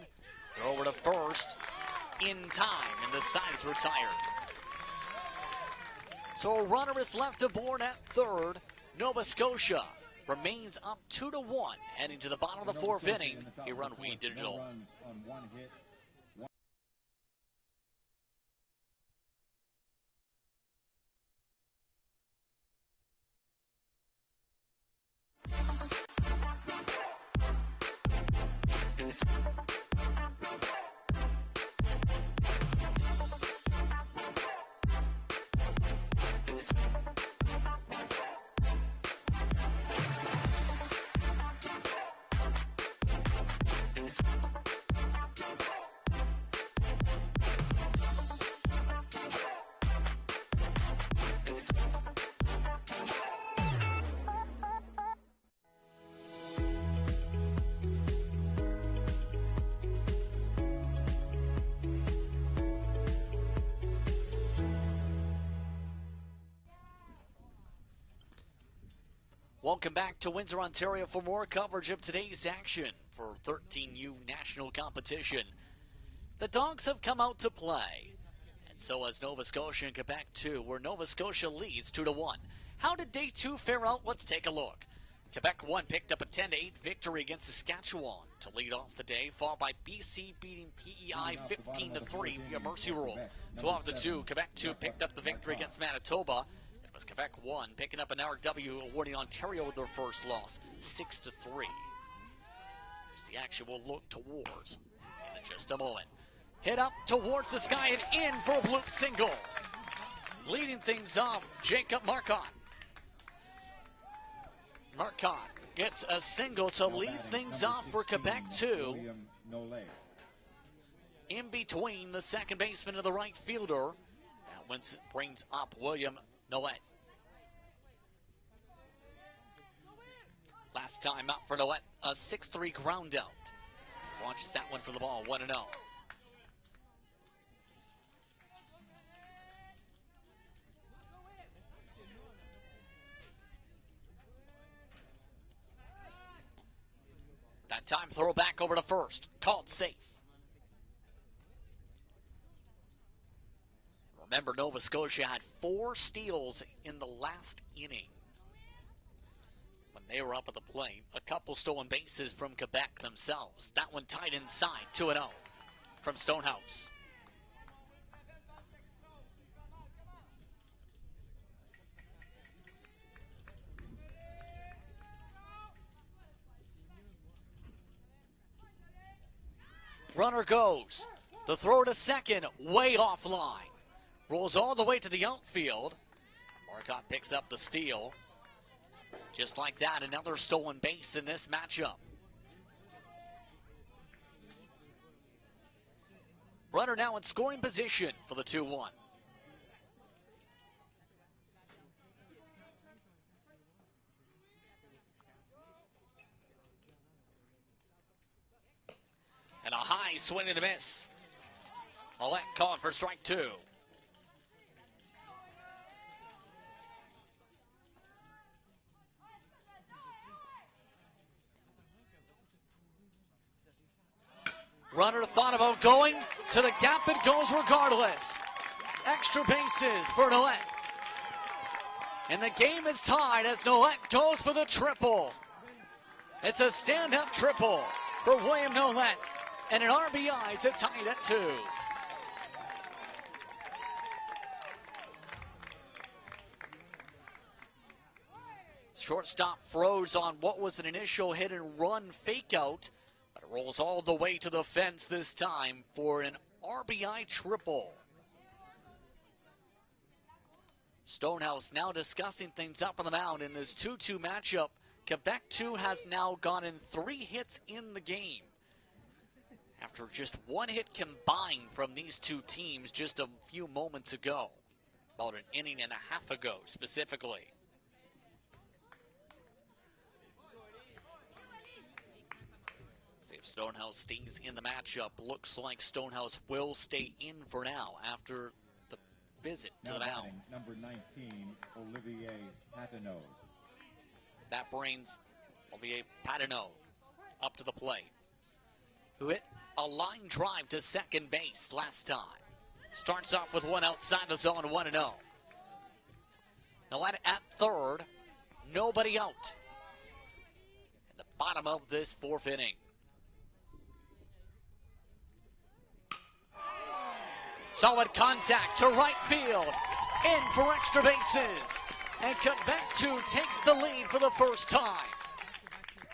Throw over to first. In time, and the side is retired. So a runner is left aboard at third. Nova Scotia remains up 2-1, heading to the bottom of the fourth inning. Here on We Digital. No runs on 1 hit. Welcome back to Windsor, Ontario for more coverage of today's action for 13U national competition. The Dogs have come out to play, and so has Nova Scotia and Quebec too, where Nova Scotia leads 2-1. How did day two fare out? Let's take a look. Quebec 1 picked up a 10-8 victory against Saskatchewan to lead off the day, followed by BC beating PEI 15-3 via mercy rule. 12-2, Quebec 2 picked up the victory against Manitoba. It was Quebec 1 picking up an RW, awarding Ontario their first loss, 6-3. As the action will look towards in just a moment. Hit up towards the sky and in for a bloop single. Leading things off, Jacob Marcotte. Marcotte gets a single to lead things off for Quebec 2. In between the second baseman and the right fielder. That brings up William Noet. Last time up for Noet, a 6-3 ground out. Launches that one for the ball, 1-0. That time throw back over to first. Called safe. Remember, Nova Scotia had 4 steals in the last inning when they were up at the plate. A couple stolen bases from Quebec themselves. That one tied inside, 2-0 from Stonehouse. Runner goes. The throw to second, way offline. Rolls all the way to the outfield. Marcotte picks up the steal. Just like that, another stolen base in this matchup. Runner now in scoring position for the 2-1. And a high swing and a miss. Olet calling for strike 2. Runner thought about going to the gap. It goes regardless. Extra bases for Noet. And the game is tied as Noet goes for the triple. It's a stand-up triple for William Noet. And an RBI to tie it at 2. Shortstop froze on what was an initial hit and run fake out, but it rolls all the way to the fence this time for an RBI triple. Stonehouse now discussing things up on the mound in this 2-2 matchup. Quebec 2 has now gotten 3 hits in the game, after just 1 hit combined from these two teams just a few moments ago. About an inning and a half ago, specifically. See if Stonehouse stays in the matchup. Looks like Stonehouse will stay in for now after the visit to the mound. Number 19, Olivier Patenot. That brings Olivier Patenot up to the plate, who hit a line drive to second base last time. Starts off with one outside the zone, 1-0. Now at third, nobody out. In the bottom of this 4th inning. Solid contact to right field. In for extra bases. And Quebec 2 takes the lead for the first time.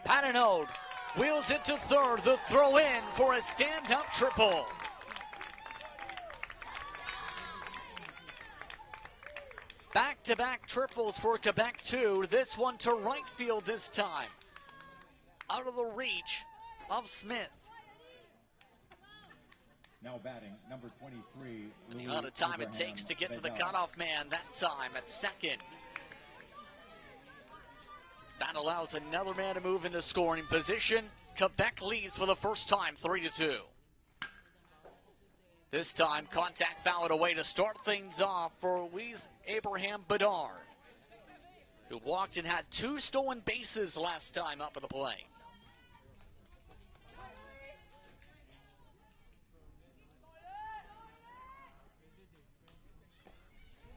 Patenot wheels it to third, the throw in for a stand-up triple. Back-to-back triples for Quebec 2. This one to right field this time. Out of the reach of Smith. Now batting, number 23. The amount of time it takes to get to the cutoff man that time at second. That allows another man to move into scoring position. Quebec leads for the first time, 3-2. This time, contact fouled away to start things off for Louise Abraham Bedard. who walked and had 2 stolen bases last time up at the plate.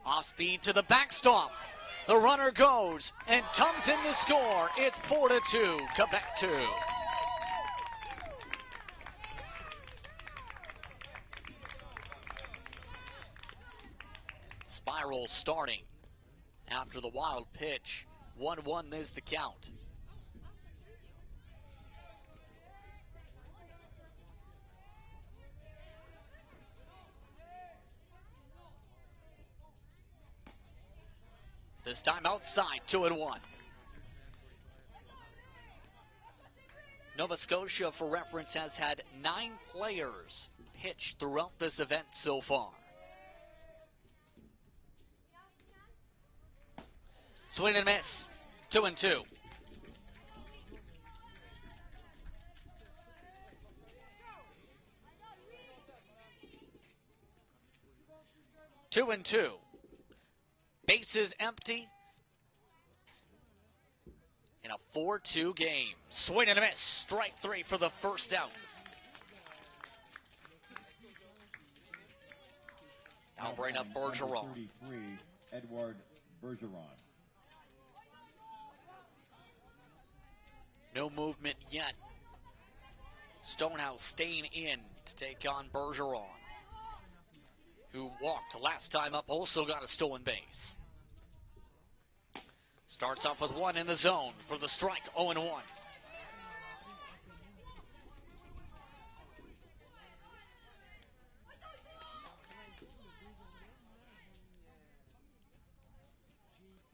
Off speed to the backstop. The runner goes and comes in to score. It's 4-2, Quebec 2. Spiral starting after the wild pitch. 1-1 is the count. This time outside, 2-1. Nova Scotia, for reference, has had 9 players pitch throughout this event so far. Swing and miss, 2-2. Two and two. Bases empty in a 4-2 game. Swing and a miss. Strike 3 for the first out. Now bring up Bergeron. 33, Edward Bergeron. No movement yet. Stonehouse staying in to take on Bergeron, who walked last time up, also got a stolen base. Starts off with 1 in the zone for the strike, 0-1.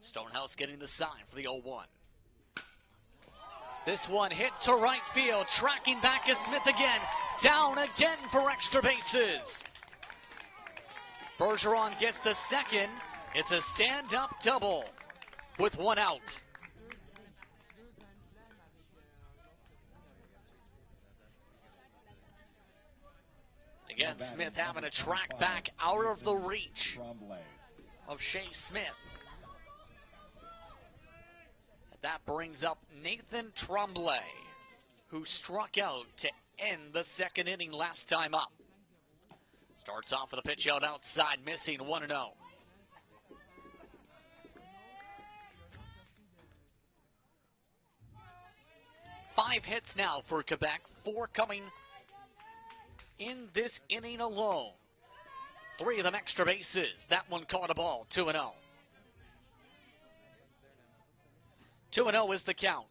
Stonehouse getting the sign for the 0-1. This one hit to right field, tracking back is Smith again, down again for extra bases. Bergeron gets the second. It's a stand-up double with 1 out. Again, Smith having to track back out of the reach of Shea Smith. That brings up Nathan Tremblay, who struck out to end the second inning last time up. Starts off with a pitch out outside, missing 1-0. Five hits now for Quebec, 4 coming in this inning alone. 3 of them extra bases. That one caught a ball, 2-0. 2-0 is the count.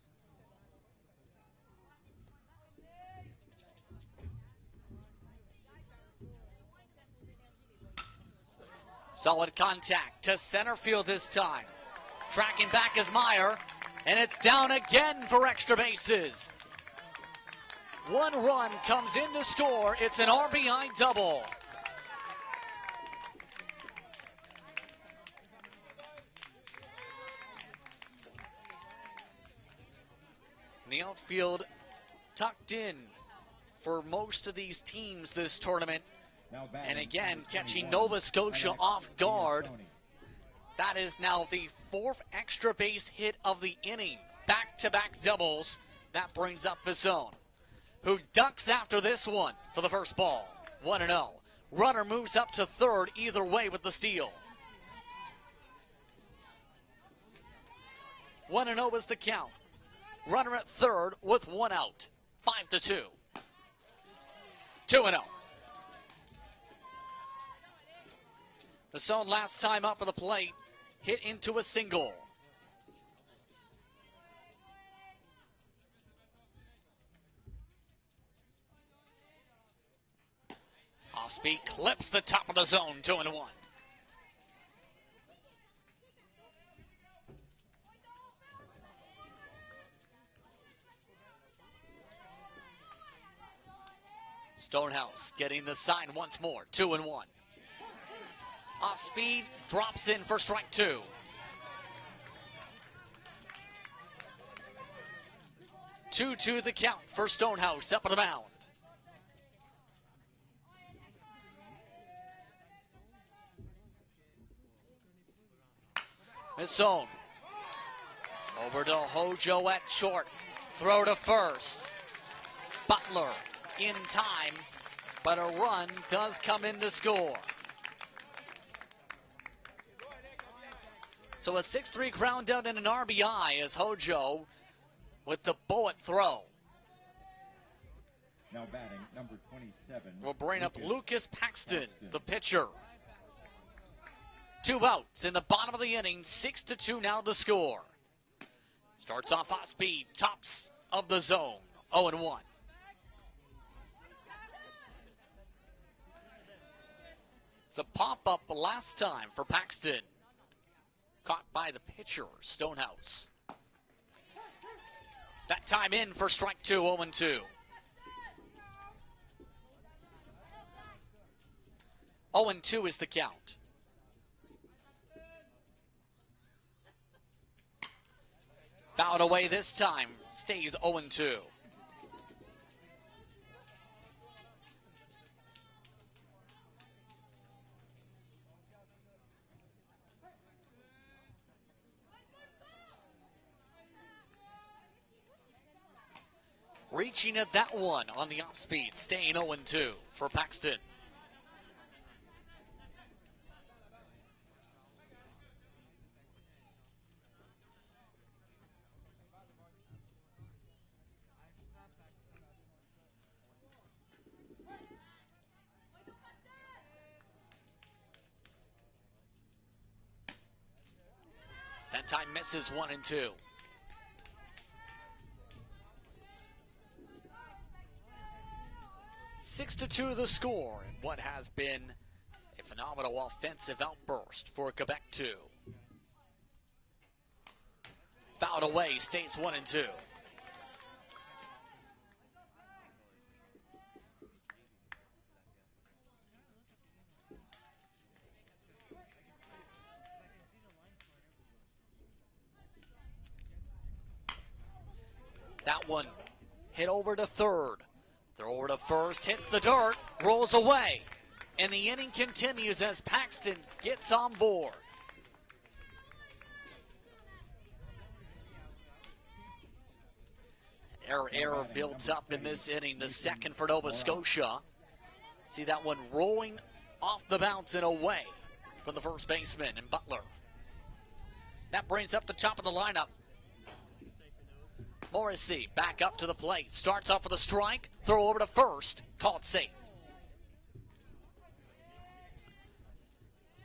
Solid contact to center field this time. Tracking back is Meyer, and it's down again for extra bases. 1 run comes in to score. It's an RBI double. The outfield tucked in for most of these teams this tournament. And again, catching Nova Scotia off guard. That is now the 4th extra base hit of the inning. Back-to-back doubles. That brings up Vizone, who ducks after this one for the first ball. 1-0. Runner moves up to third either way with the steal. 1-0 is the count. Runner at third with 1 out. 5-2. 2-0. The zone last time up at the plate hit into a single. Off speed clips the top of the zone. 2-1. Stonehouse getting the sign once more. 2-1. Off speed, drops in for strike 2. Two the count for Stonehouse up on the mound. Miss zone. Over to Hojo at short. Throw to first. Butler in time, but a run does come in to score. So a 6-3 ground out and an RBI as Hojo with the bullet throw. Now batting, number 27. Will bring up Lucas Paxton, the pitcher. 2 outs in the bottom of the inning, 6-2 now the score. Starts off hot speed, tops of the zone, 0-1. It's a pop-up last time for Paxton. Caught by the pitcher, Stonehouse. That time in for strike 2, 0-2. 0-2 is the count. Fouled away this time, stays 0-2. Reaching at that one on the off speed, staying 0-2 for Paxton. That time misses 1-2. Six to 2 the score in what has been a phenomenal offensive outburst for Quebec 2. Fouled away, stays 1-2. That one hit over to third. Throw over to first, hits the dirt, rolls away. And the inning continues as Paxton gets on board. Error builds up in this inning, the second for Nova Scotia. See that one rolling off the bounce and away from the first baseman and Butler. That brings up the top of the lineup. Morrissey back up to the plate. Starts off with a strike. Throw over to first. Called safe.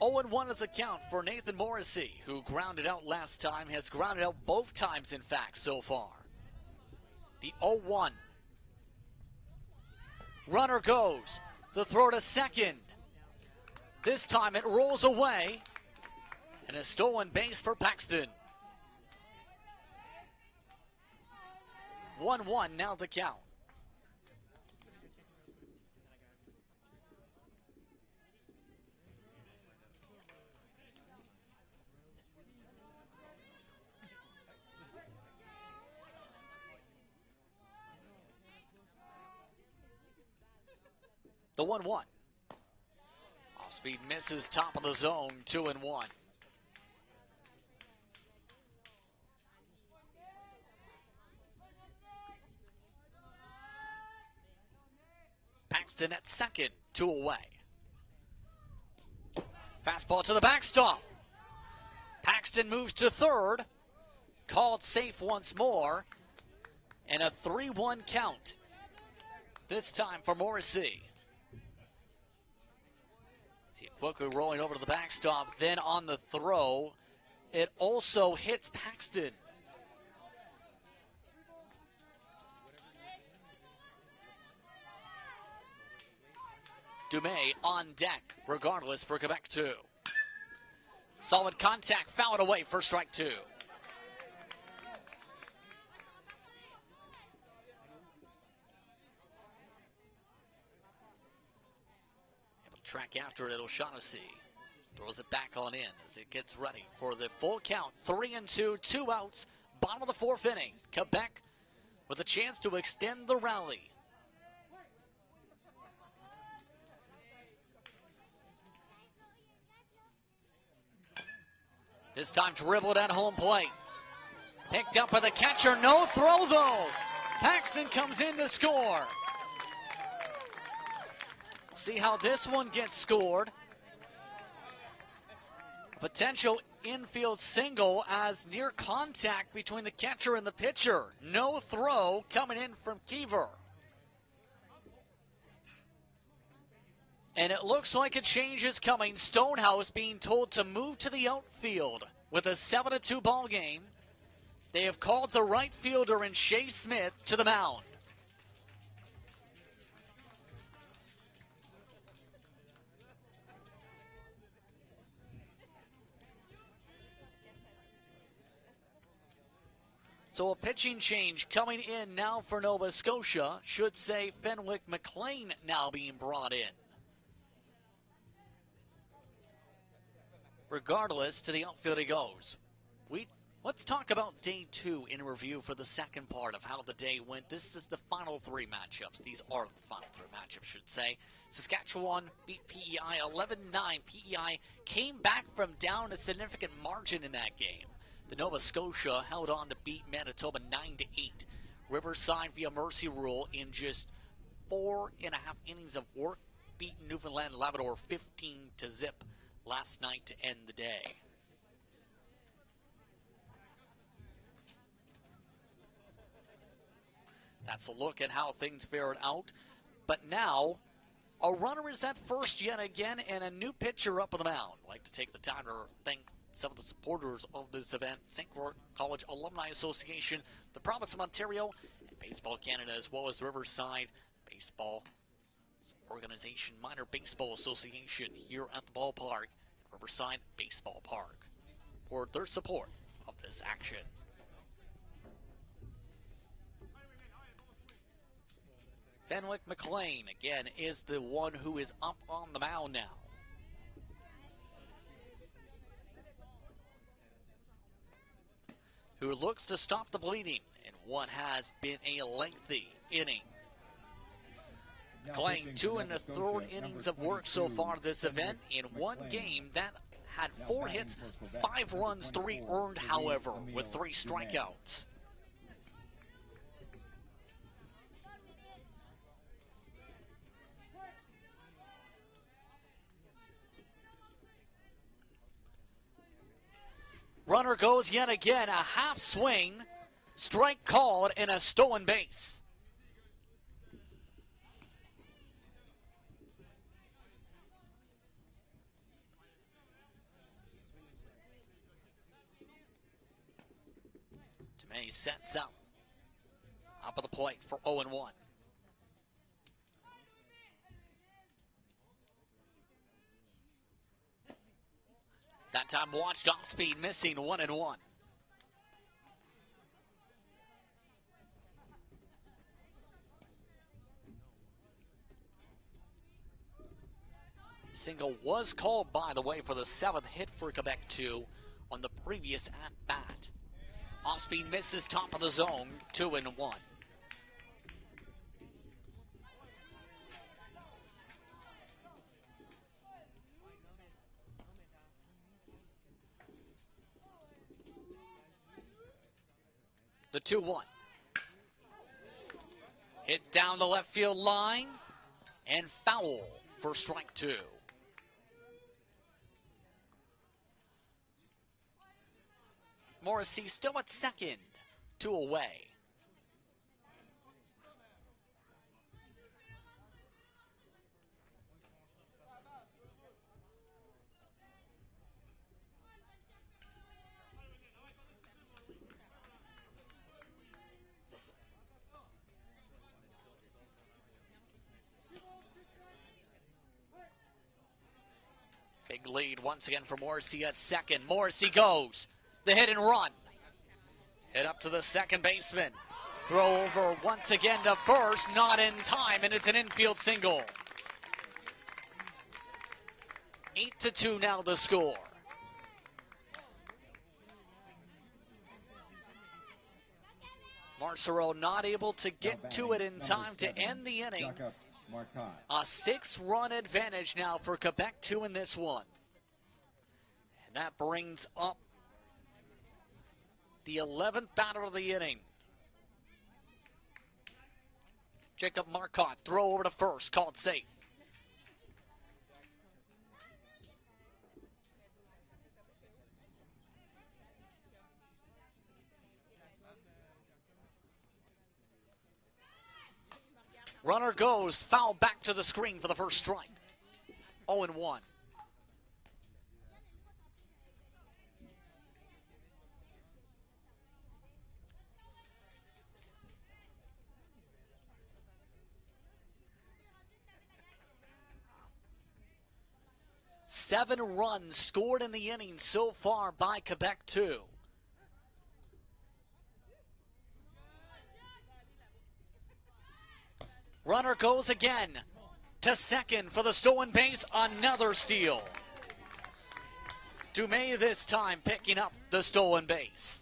0-1 is a count for Nathan Morrissey, who grounded out last time. Has grounded out both times, in fact, so far. The 0-1. Runner goes. The throw to second. This time it rolls away. And a stolen base for Paxton. 1-1 now the count. The 1-1. Off speed misses, top of the zone, 2-1. Paxton at second, 2 away. Fastball to the backstop. Paxton moves to third. Called safe once more. And a 3-1 count. This time for Morrissey. See it quickly rolling over to the backstop. Then on the throw, it also hits Paxton. Dumais on deck, regardless, for Quebec 2. Solid contact, fouled away for strike 2. Able to track after it, O'Shaughnessy. Throws it back on in as it gets ready for the full count. 3-2, 2 outs, bottom of the 4th inning. Quebec with a chance to extend the rally. This time dribbled at home plate. Picked up by the catcher, no throw though. Paxton comes in to score. See how this one gets scored. Potential infield single as near contact between the catcher and the pitcher. No throw coming in from Kiever. And it looks like a change is coming. Stonehouse being told to move to the outfield with a 7-2 ball game. They have called the right fielder in Shea Smith to the mound. So a pitching change coming in now for Nova Scotia. Should say Fenwick McLean now being brought in. Regardless, to the outfield he goes. Let's talk about day 2 in review for the second part of how the day went. This is the final 3 matchups. These are the final 3 matchups, should say. Saskatchewan beat PEI 11-9. PEI came back from down a significant margin in that game. The Nova Scotia held on to beat Manitoba 9-8. Riverside via mercy rule in just 4.5 innings of work beat Newfoundland Labrador 15-0 last night to end the day. That's a look at how things fared out. But now, a runner is at first yet again, and a new pitcher up on the mound. I'd like to take the time to thank some of the supporters of this event: St. Croix College Alumni Association, the Province of Ontario, and Baseball Canada, as well as Riverside Baseball Organization, Minor Baseball Association here at the ballpark, Riverside Baseball Park, for their support of this action. Fenwick McLean, again, is the one who is up on the mound now. Who looks to stop the bleeding in what has been a lengthy inning. McLean, 2 1/3 innings of work so far this event. In one game that had 4 hits, 5 runs, 3 earned, however, with 3 strikeouts. Runner goes yet again, a half swing, strike called, and a stolen base. Tomei sets up of the plate for 0-1. That time watched off speed, missing 1-1. Single was called, by the way, for the 7th hit for Quebec 2 on the previous at-bat. Off-speed misses top of the zone, 2-1. The 2-1. Hit down the left field line and foul for strike 2. Morrissey still at second, 2 away. Big lead once again for Morrissey at second. Morrissey goes. The hit and run. Hit up to the second baseman. Throw over once again to first. Not in time, and it's an infield single. 8-2 now the score. Marcero not able to get to it in time to end the inning. A 6-run advantage now for Quebec 2 in this one. And that brings up The 11th batter of the inning. Jacob Marcotte, throw over to first, called safe. Runner goes, foul back to the screen for the first strike. 0-1. Seven runs scored in the inning so far by Quebec 2. Runner goes again to second for the stolen base. Another steal. Dumais this time picking up the stolen base.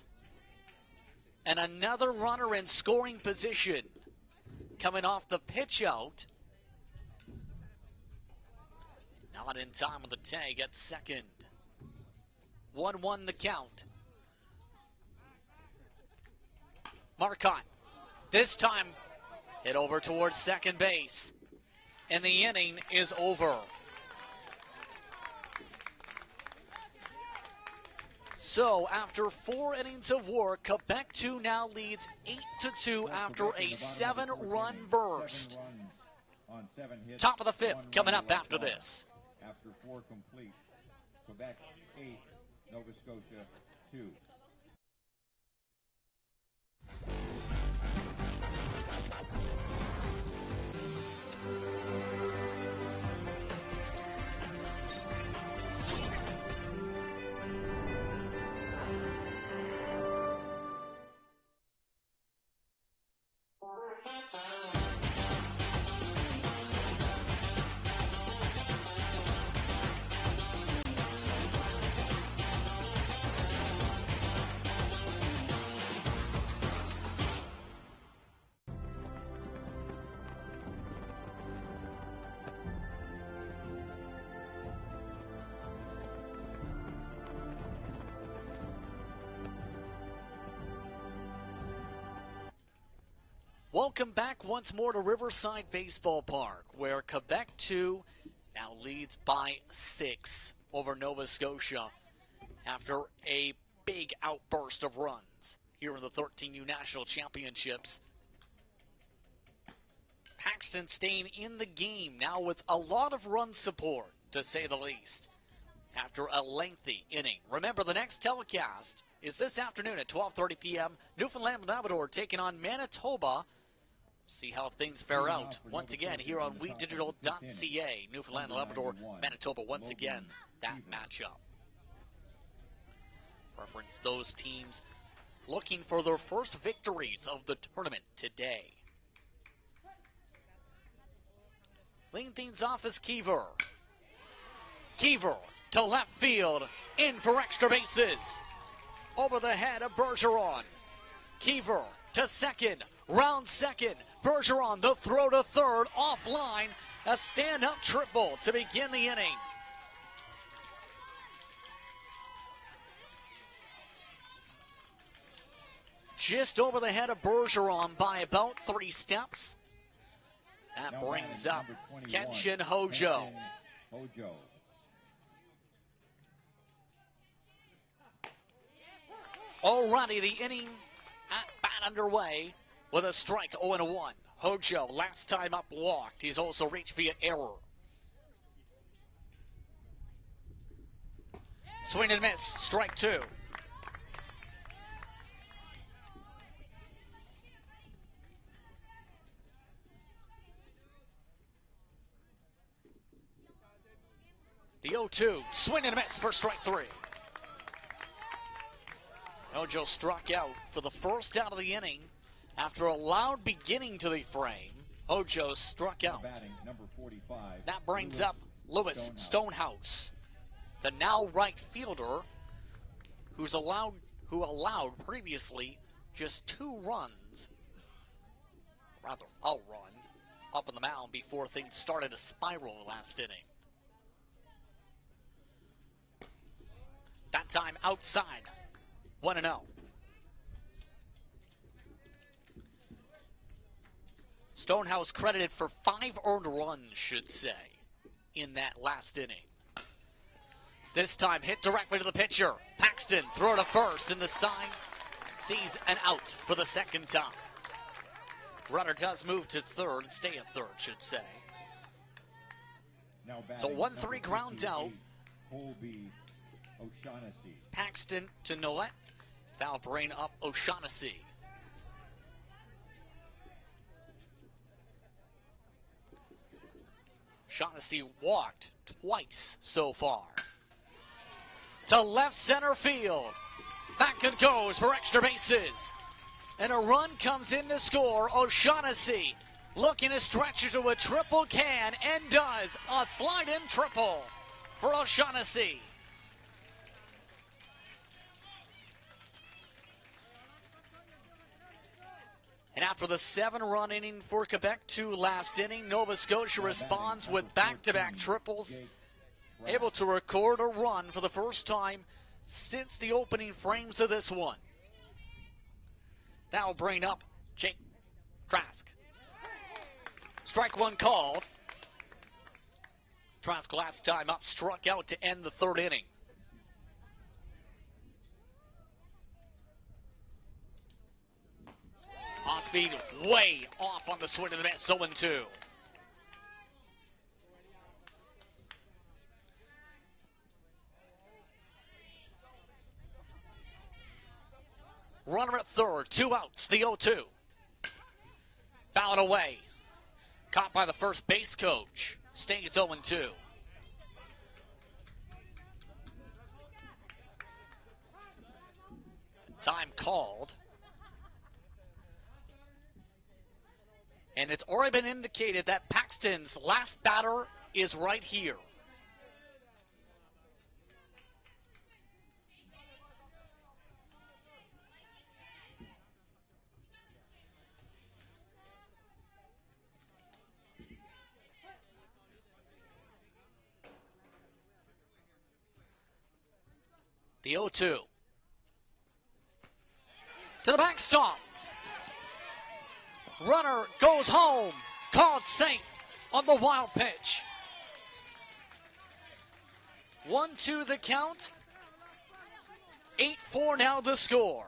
And another runner in scoring position coming off the pitch out. Not in time with the tag at second. 1-1 the count. Marcotte this time hit over towards second base. And the inning is over. So after 4 innings of work, Quebec 2 now leads 8-2 after a 7-run burst. Top of the 5th coming up after this. After 4 complete, Quebec 8, Nova Scotia 2. Welcome back once more to Riverside Baseball Park, where Quebec 2 now leads by 6 over Nova Scotia after a big outburst of runs here in the 13U National Championships. Paxton staying in the game now with a lot of run support, to say the least, after a lengthy inning. Remember, the next telecast is this afternoon at 12:30 p.m. Newfoundland and Labrador taking on Manitoba. See how things fare out once again here on WeDigital.ca. Newfoundland and Labrador, Manitoba once again, that matchup. Reference those teams looking for their first victories of the tournament today. Leading things off is Kiever. Kiever to left field, in for extra bases. Over the head of Bergeron. Kiever to second, round second. Bergeron, the throw to third, offline. A stand-up triple to begin the inning. Just over the head of Bergeron by about 3 steps. That brings up Kenshin Hojo. Alrighty, the inning at bat underway with a strike, 0-1. Hojo, last time up, walked. He's also reached via error. Swing and miss, strike 2. The 0-2, swing and miss for strike 3. Hojo struck out for the first out of the inning. After a loud beginning to the frame, Hojo struck out. Number 45, that brings up Lewis Stonehouse, the now right fielder, who allowed previously just 2 runs, rather a run, up in the mound before things started to spiral last inning. That time outside, 1-0. Stonehouse credited for 5 earned runs, should say, in that last inning. This time hit directly to the pitcher. Paxton throw to first, and the sign sees an out for the second time. Runner does move to third, stay at third, should say. So 1-3 ground out. Paxton to Nolet. That'll bring up O'Shaughnessy. Shaughnessy walked twice so far. To left center field. Back it goes for extra bases. And a run comes in to score. O'Shaughnessy looking to stretch into a triple can and does. A slide-in triple for O'Shaughnessy. And after the 7-run inning for Quebec, 2 last inning, Nova Scotia responds with back-to-back triples, able to record a run for the first time since the opening frames of this one. That'll bring up Jake Trask. Strike 1 called. Trask last time up struck out to end the 3rd inning. Off speed, way off on the swing of the miss, 0-2. Runner at third, 2 outs, the 0-2. Fouled away. Caught by the first base coach. Stays 0-2. Time called. And it's already been indicated that Paxton's last batter is right here. The 0-2. To the backstop. Runner goes home. Called safe on the wild pitch. 1-2 the count. 8-4 now the score.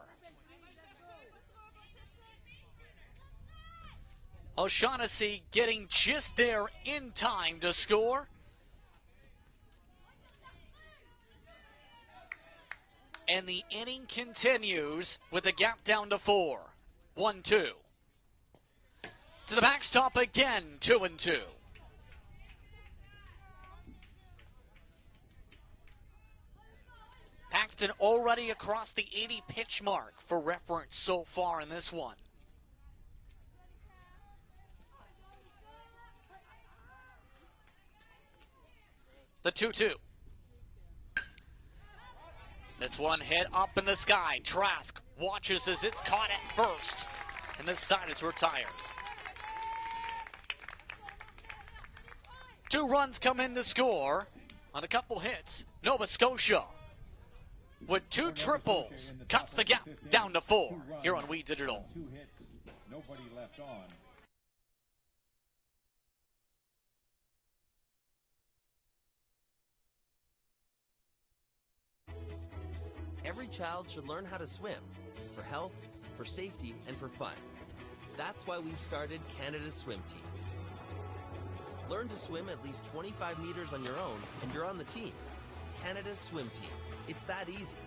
O'Shaughnessy getting just there in time to score. And the inning continues with a gap down to 4. 1-2. To the backstop again, 2-2. Paxton already across the 80 pitch mark for reference so far in this one. The 2-2. This one hit up in the sky. Trask watches as it's caught at first. And this side is retired. 2 runs come in to score on a couple hits. Nova Scotia with 2 triples cuts the gap down to 4 here on We Digital. 2 hits, nobody left on. Every child should learn how to swim for health, for safety, and for fun. That's why we've started Canada's Swim Team. Learn to swim at least 25 meters on your own, and you're on the team. Canada's Swim Team. It's that easy.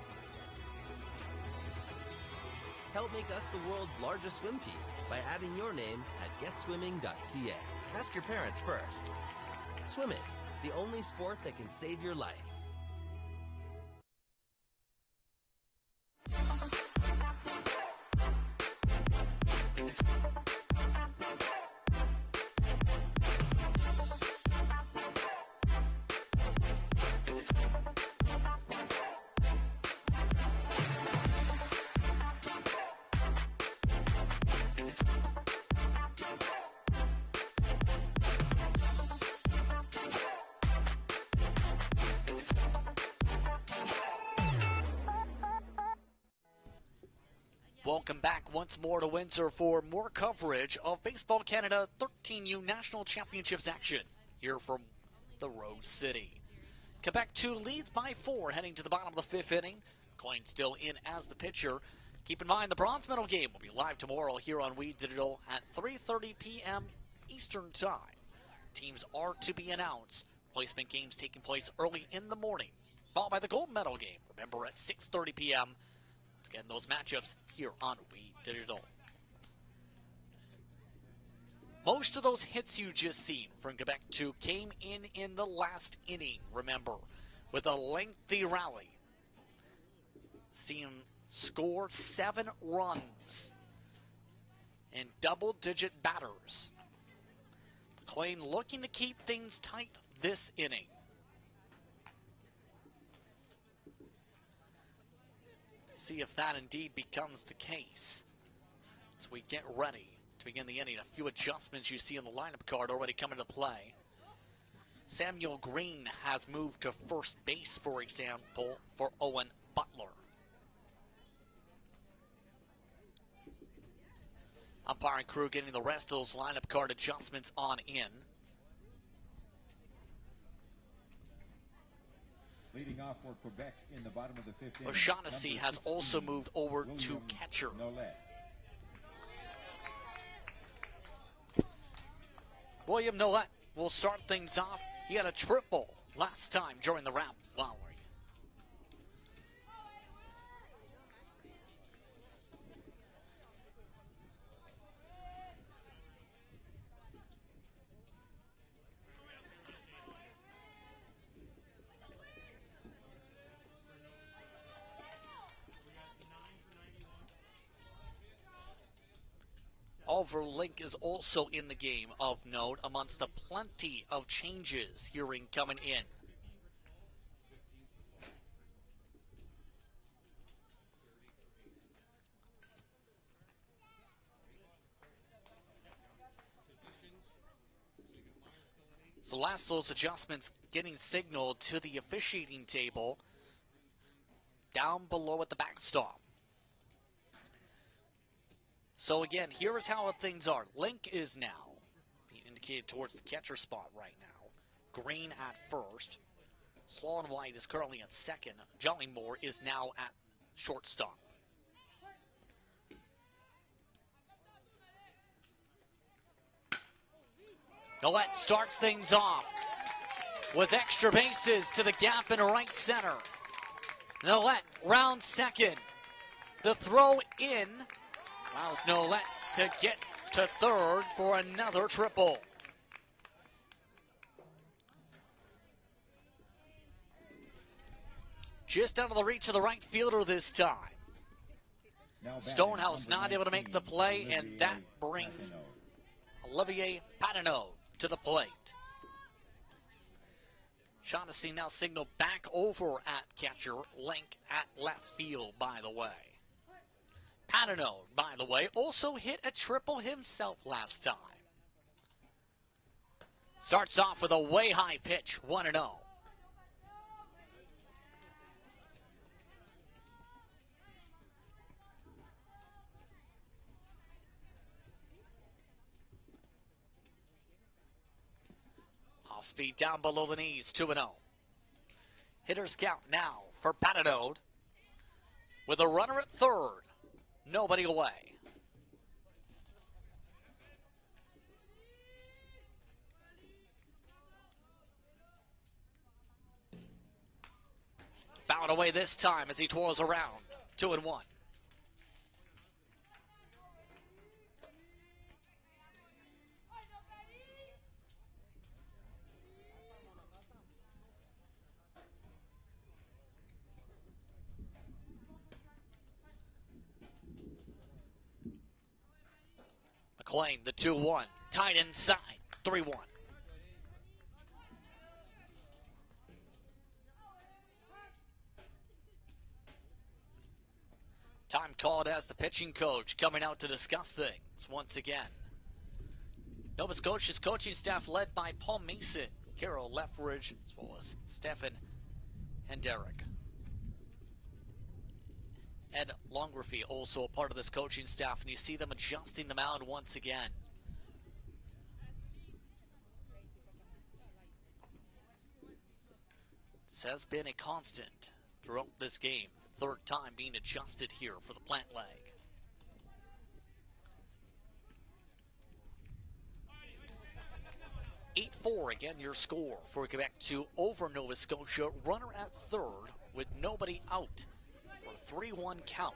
Help make us the world's largest swim team by adding your name at getswimming.ca. Ask your parents first. Swimming, the only sport that can save your life. Welcome back once more to Windsor for more coverage of Baseball Canada 13U National Championships action here from the Rose City. Quebec 2 leads by 4 heading to the bottom of the 5th inning. Coin still in as the pitcher. Keep in mind the bronze medal game will be live tomorrow here on We Digital at 3:30 p.m. Eastern Time. Teams are to be announced. Placement games taking place early in the morning, followed by the gold medal game. Remember at 6:30 p.m. Let's get in those matchups here on We Digital. Most of those hits you just seen from Quebec 2 came in the last inning, remember, with a lengthy rally. Seen him score 7 runs in double-digit batters. McLean looking to keep things tight this inning. See if that indeed becomes the case as we get ready to begin the inning. A few adjustments you see on the lineup card already come into play. Samuel Green has moved to first base, for example, for Owen Butler. Umpire and crew getting the rest of those lineup card adjustments on in. Leading off for Quebec in the bottom of the 5th inning. O'Shaughnessy has also moved over to catcher. William Nolet will start things off. He had a triple last time during the round. Lowry. Oliver Link is also in the game of note amongst the plenty of changes hearing coming in. So last of those adjustments getting signaled to the officiating table down below at the backstop. So again, here is how things are. Link is now being indicated towards the catcher spot right now. Green at first. Sloan White is currently at second. Jollymore is now at shortstop. Nolet starts things off with extra bases to the gap in right center. Nolet round second. The throw in allows Nolet to get to third for another triple. Just out of the reach of the right fielder this time. Stonehouse not able to make the play, and that brings Olivier Patenot to the plate. Shaughnessy now signaled back over at catcher. Link at left field, by the way. Patenot, by the way, also hit a triple himself last time. Starts off with a way high pitch, 1-0. Off speed down below the knees, 2-0. Hitters count now for Patenot with a runner at third. Nobody away. Fouled away this time as he twirls around. 2-1. McLean, the 2-1, tied inside, 3-1. Time called as the pitching coach coming out to discuss things once again. Nova Scotia's coaching staff led by Paul Mason, Carol Leffridge, as well as Stefan and Derek. Ed Longrafie also a part of this coaching staff, and you see them adjusting the mound once again. This has been a constant throughout this game. Third time being adjusted here for the plant leg. 8-4 again your score for Quebec 2 over Nova Scotia. Runner at third with nobody out for a 3-1 count.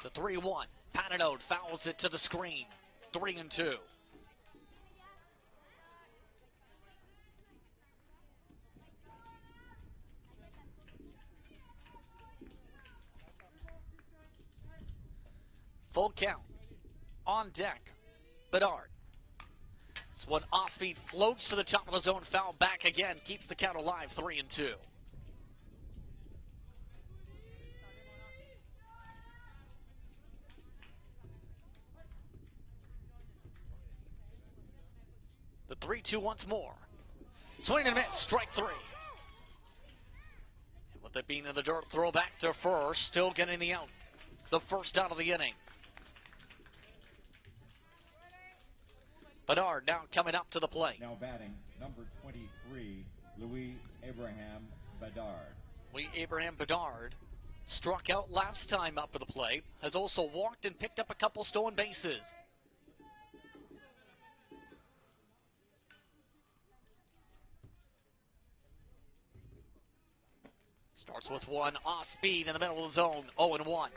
The 3-1. Patinode fouls it to the screen. 3-2. Full count. On deck. Bedard. This one off speed floats to the top of the zone. Foul back again. Keeps the count alive. 3-2. The 3-2 once more. Swing and miss. Strike 3. And with it being in the dirt, throw back to first. Still getting the out. The first out of the inning. Bedard now coming up to the plate. Now batting, number 23, Louis Abraham Bedard. Louis Abraham Bedard struck out last time up to the plate. Has also walked and picked up a couple stolen bases. Starts with one off speed in the middle of the zone. 0-1.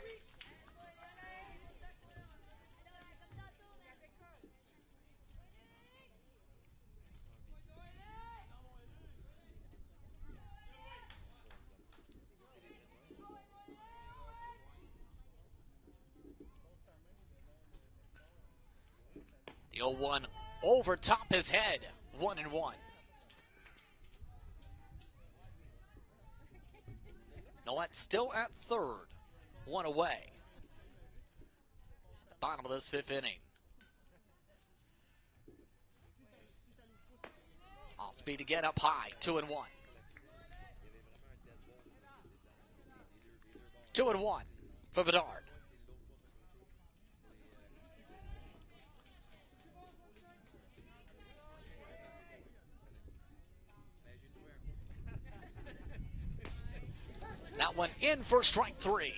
The 0-1 over top his head. 1-1. Noette still at third. One away. At the bottom of this fifth inning. Off speed again up high. 2-1. 2-1 for Bedard. That one in for strike 3.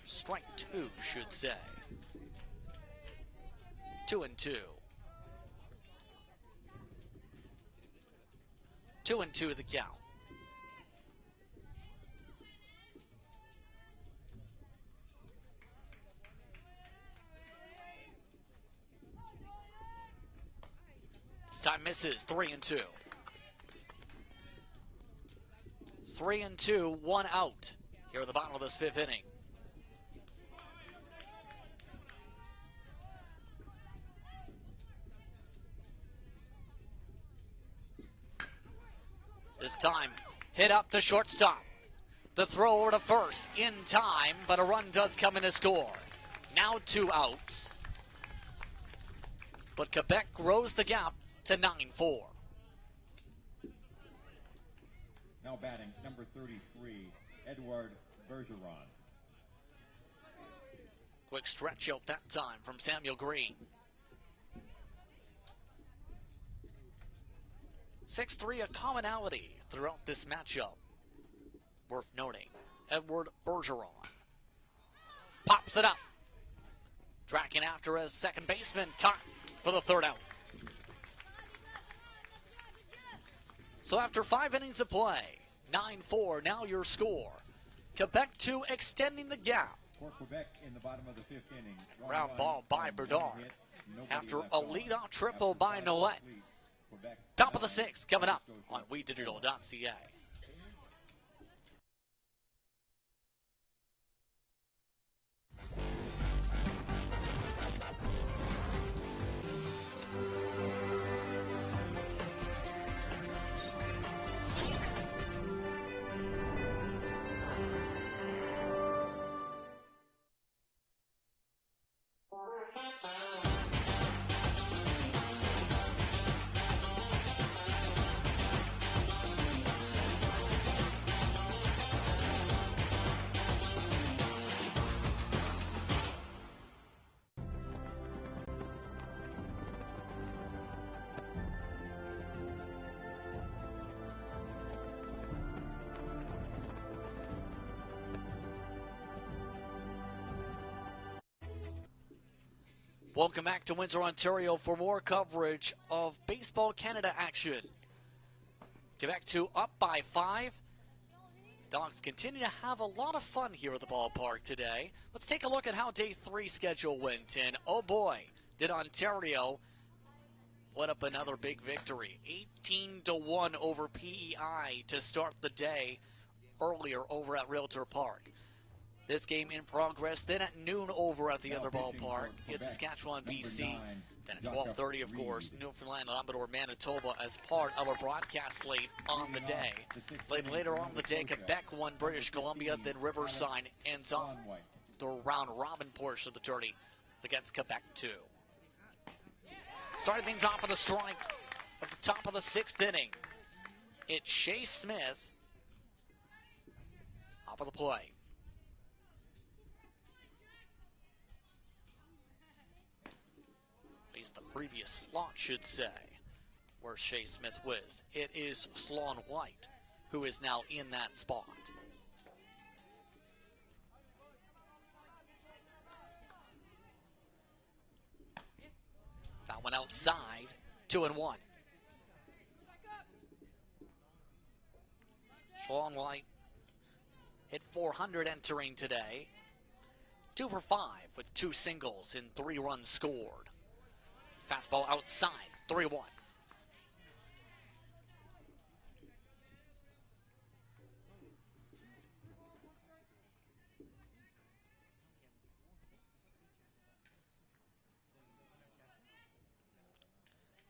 Strike 2, should say. 2-2. 2-2 the count. This time misses. 3-2. 3-2, one out here at the bottom of this fifth inning. This time, hit up to shortstop. The throw over to first in time, but a run does come in to score. Now 2 outs. But Quebec grows the gap to 9-4. Now batting, number 33, Edouard Bergeron. Quick stretch out that time from Samuel Green. 6'3", a commonality throughout this matchup. Worth noting, Edouard Bergeron pops it up. Tracking after his second baseman, caught for the third out. So after 5 innings of play, 9-4, now your score. Quebec 2 extending the gap. For Quebec in the bottom of the fifth inning. Ground ball by Bedard. After a leadoff triple by Noette. Top of the 6th coming up on WeDigital.ca. Welcome back to Windsor, Ontario for more coverage of Baseball Canada action. Quebec 2 up by 5. Dogs continue to have a lot of fun here at the ballpark today. Let's take a look at how Day 3 schedule went. And oh boy, did Ontario put up another big victory. 18-1 over PEI to start the day earlier over at Realtor Park. This game in progress. Then at noon over at the other ballpark, it's Saskatchewan, BC. Then at 12:30, of course, Newfoundland, Labrador, Manitoba as part of our broadcast slate on the day. Later on in the day, Quebec won British Columbia. Then Riverside ends off the round-robin portion of the tourney against Quebec 2. Starting things off with a strike at the top of the 6th inning. It's Shea Smith up of the plate. The previous slot should say where Shea Smith was. It is Sloan White who is now in that spot. That one outside, 2-1. Sloan White hit .400 entering today. 2 for 5 with 2 singles and 3 runs scored. Fastball outside, 3-1.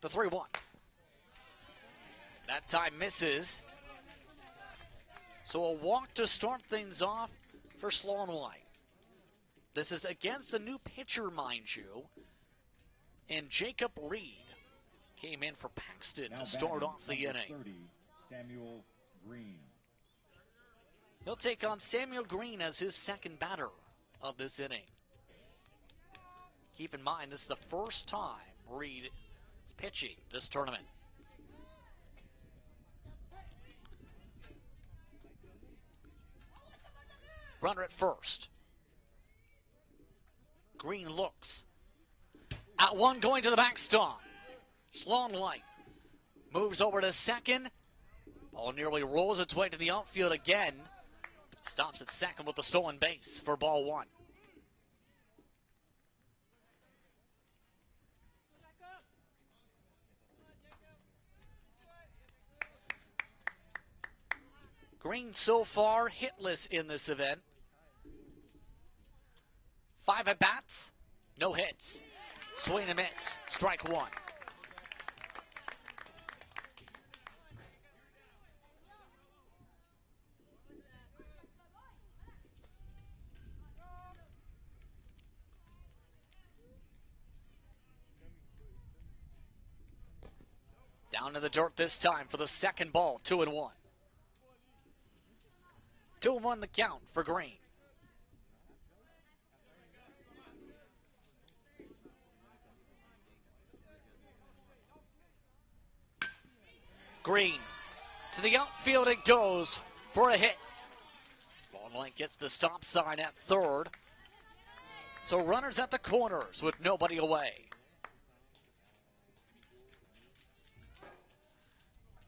The 3-1. That time misses. So a walk to start things off for Sloan White. This is against a new pitcher, mind you. And Jacob Reed came in for Paxton to start off the inning. 30, Samuel Green. He'll take on Samuel Green as his second batter of this inning. Keep in mind, this is the first time Reed is pitching this tournament. Runner at first. Green looks. At one, going to the backstop. Sloan White moves over to second. Ball nearly rolls its way to the outfield again. Stops at second with the stolen base for ball 1. Green so far hitless in this event. 5 at-bats, no hits. Swing and miss, strike 1. Down in the dirt this time for the second ball, 2-1. 2-1 the count for Green. Green to the outfield it goes for a hit. Long gets the stop sign at third. So runners at the corners with nobody away.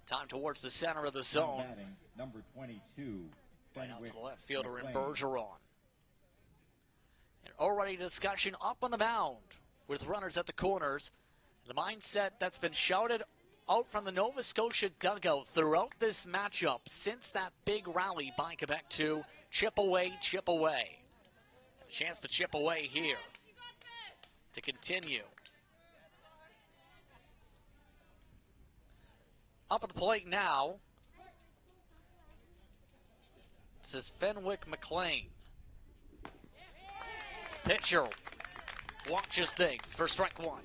Time towards the center of the zone. Batting, number 22. Right out to the left fielder in Bergeron. And already discussion up on the mound with runners at the corners. The mindset that's been shouted out from the Nova Scotia dugout throughout this matchup since that big rally by Quebec 2. Chip away, chip away. A chance to chip away here to continue. Up at the plate now. This is Fenwick McLean. Pitcher watches things for strike 1.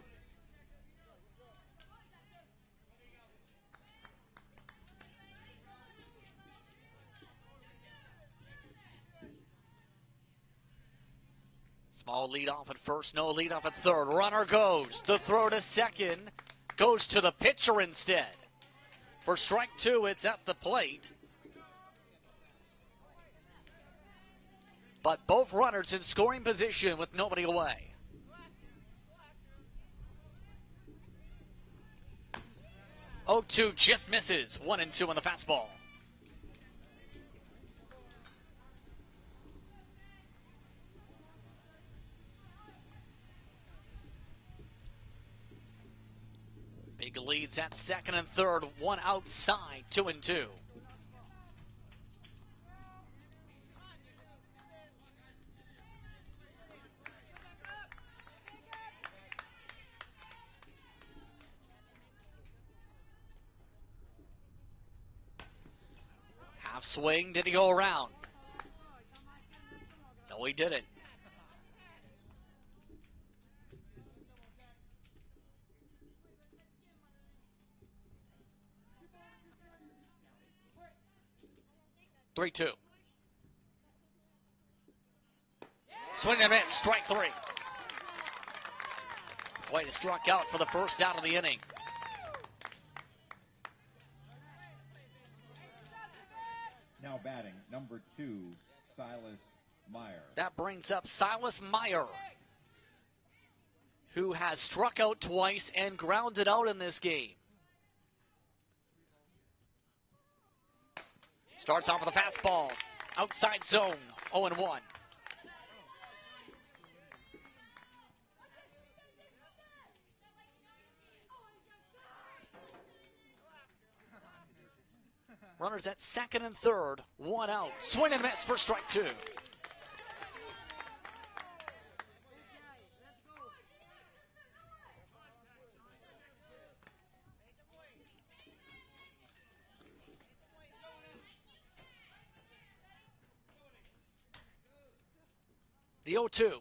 Small lead off at first, no lead off at third. Runner goes. The throw to second goes to the pitcher instead. For strike 2, it's at the plate. But both runners in scoring position with nobody away. 0-2 just misses. 1-2 on the fastball. Big leads at second and third. One outside. 2-2. Half swing. Did he go around? No, he didn't. Three-two. Swing and miss. Strike three. White struck out for the first out of the inning. Now batting, number 2, Silas Meyer. That brings up Silas Meyer, who has struck out twice and grounded out in this game. Starts off with a fastball. Outside zone. 0-1. Runners at second and third. One out. Swing and miss for strike two. The 0-2.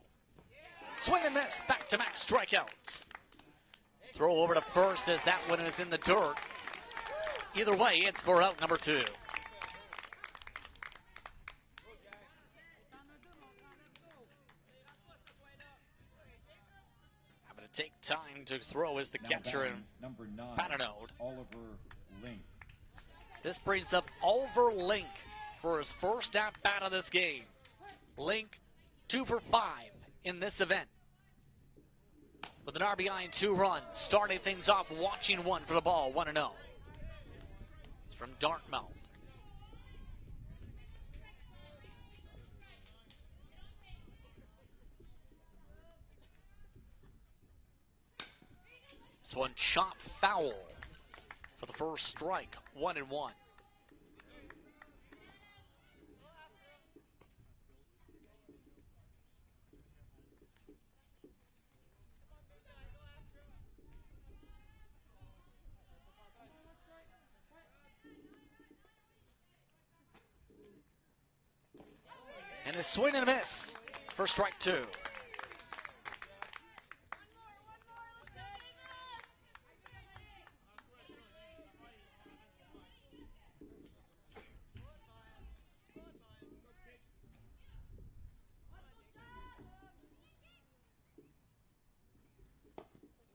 Swing and miss. Back-to-back strikeouts. Throw over to first as that one is in the dirt. Either way, it's for out number 2. Having to take time to throw as the catcher in number 9, Patternode. Oliver Link. This brings up Oliver Link for his first at-bat of this game. Link 2 for 5 in this event, with an RBI and 2 runs. Starting things off, watching one for the ball. 1-0. It's from Dartmouth. This one chopped foul for the first strike. 1-1. And a swing and a miss for strike 2.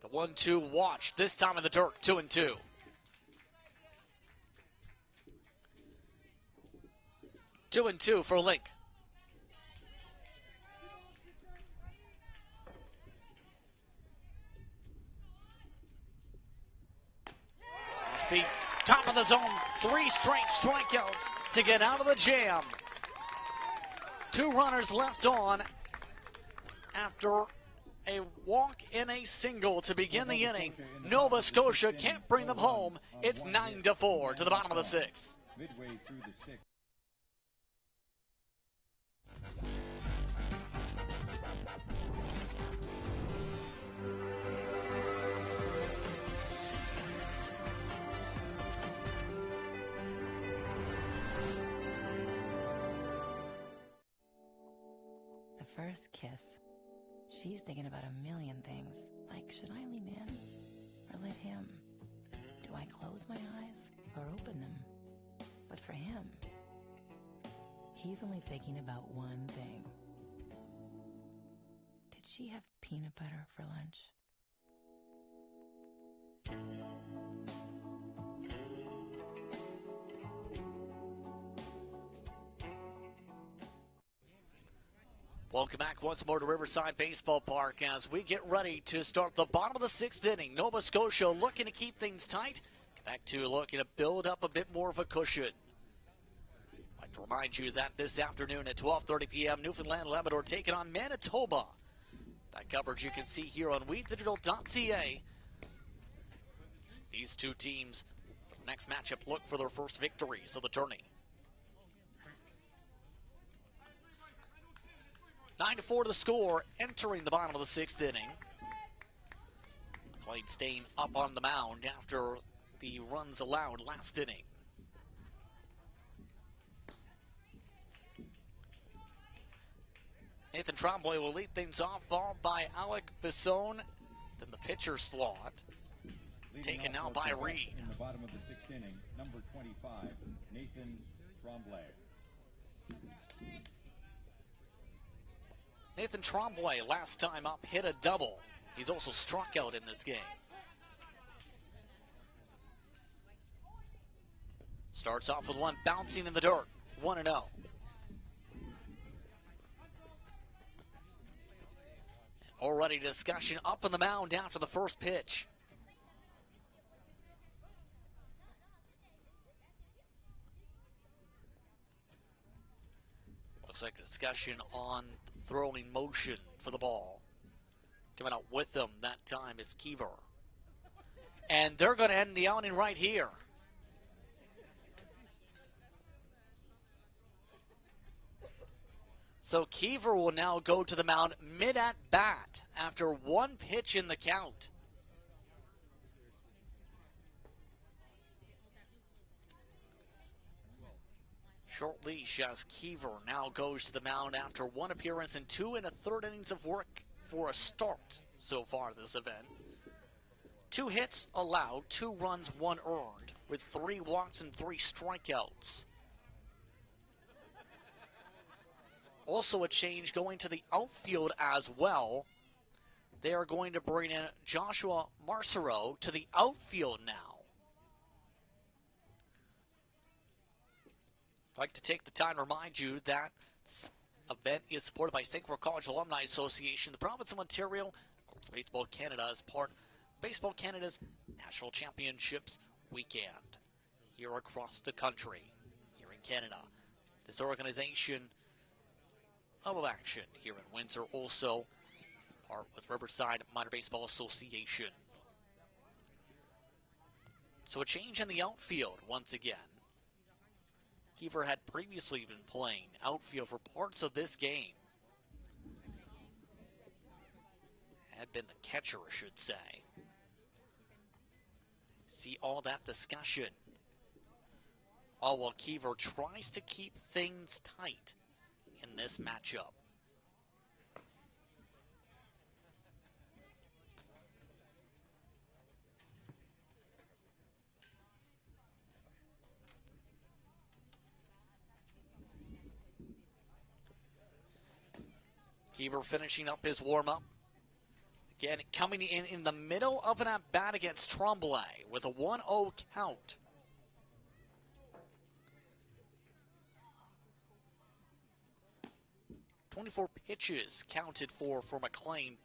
The 1-2 watch, this time in the dirt. 2-2. Two and two for Link. Speed, top of the zone, 3 straight strikeouts to get out of the jam. 2 runners left on after a walk and a single to begin the inning. Nova Scotia can't bring them home. It's 9-4 to the bottom of the 6th. Midway through the 6th. First kiss. She's thinking about a million things, like should I lean in or let him? Do I close my eyes or open them? But for him, he's only thinking about one thing. Did she have peanut butter for lunch? Welcome back once more to Riverside Baseball Park as we get ready to start the bottom of the 6th inning. Nova Scotia looking to keep things tight. Back to looking to build up a bit more of a cushion. I'd like to remind you that this afternoon at 12:30 p.m., Newfoundland Labrador taking on Manitoba. That coverage you can see here on weedigital.ca. These two teams, for the next matchup, look for their first victories of the tourney. 9-4 to the score, entering the bottom of the sixth inning. McLean staying up on the mound after the runs allowed last inning. Nathan Trombley will lead things off, followed by Alec Bisson. Then the pitcher slot, taken now by Reed. In the bottom of the sixth inning, number 25, Nathan Trombley. Nathan Trombley, last time up, hit a double. He's also struck out in this game. Starts off with one bouncing in the dirt, 1-0. Already discussion up on the mound after the first pitch. Looks like a discussion on throwing motion for the ball. Coming out with them that time is Kiever. And they're going to end the outing right here. So Kiever will now go to the mound mid-at-bat after one pitch in the count. Short leash as Kiever now goes to the mound after one appearance and 2 1/3 innings of work for a start so far this event. 2 hits allowed, 2 runs, 1 earned, with 3 walks and 3 strikeouts. Also a change going to the outfield as well. They are going to bring in Joshua Marcero to the outfield now. I'd like to take the time to remind you that this event is supported by St. Croix College Alumni Association, the Province of Ontario, of course, Baseball Canada as part of Baseball Canada's National Championships weekend here across the country, here in Canada. This organization of action here in Windsor, also part with Riverside Minor Baseball Association. So a change in the outfield once again. Kiever had previously been playing outfield for parts of this game. Had been the catcher, I should say. See all that discussion. All while Kiever tries to keep things tight in this matchup. Kiever finishing up his warm-up. Again, coming in the middle of an at-bat against Tremblay with a 1-0 count. .24 pitches counted for McLean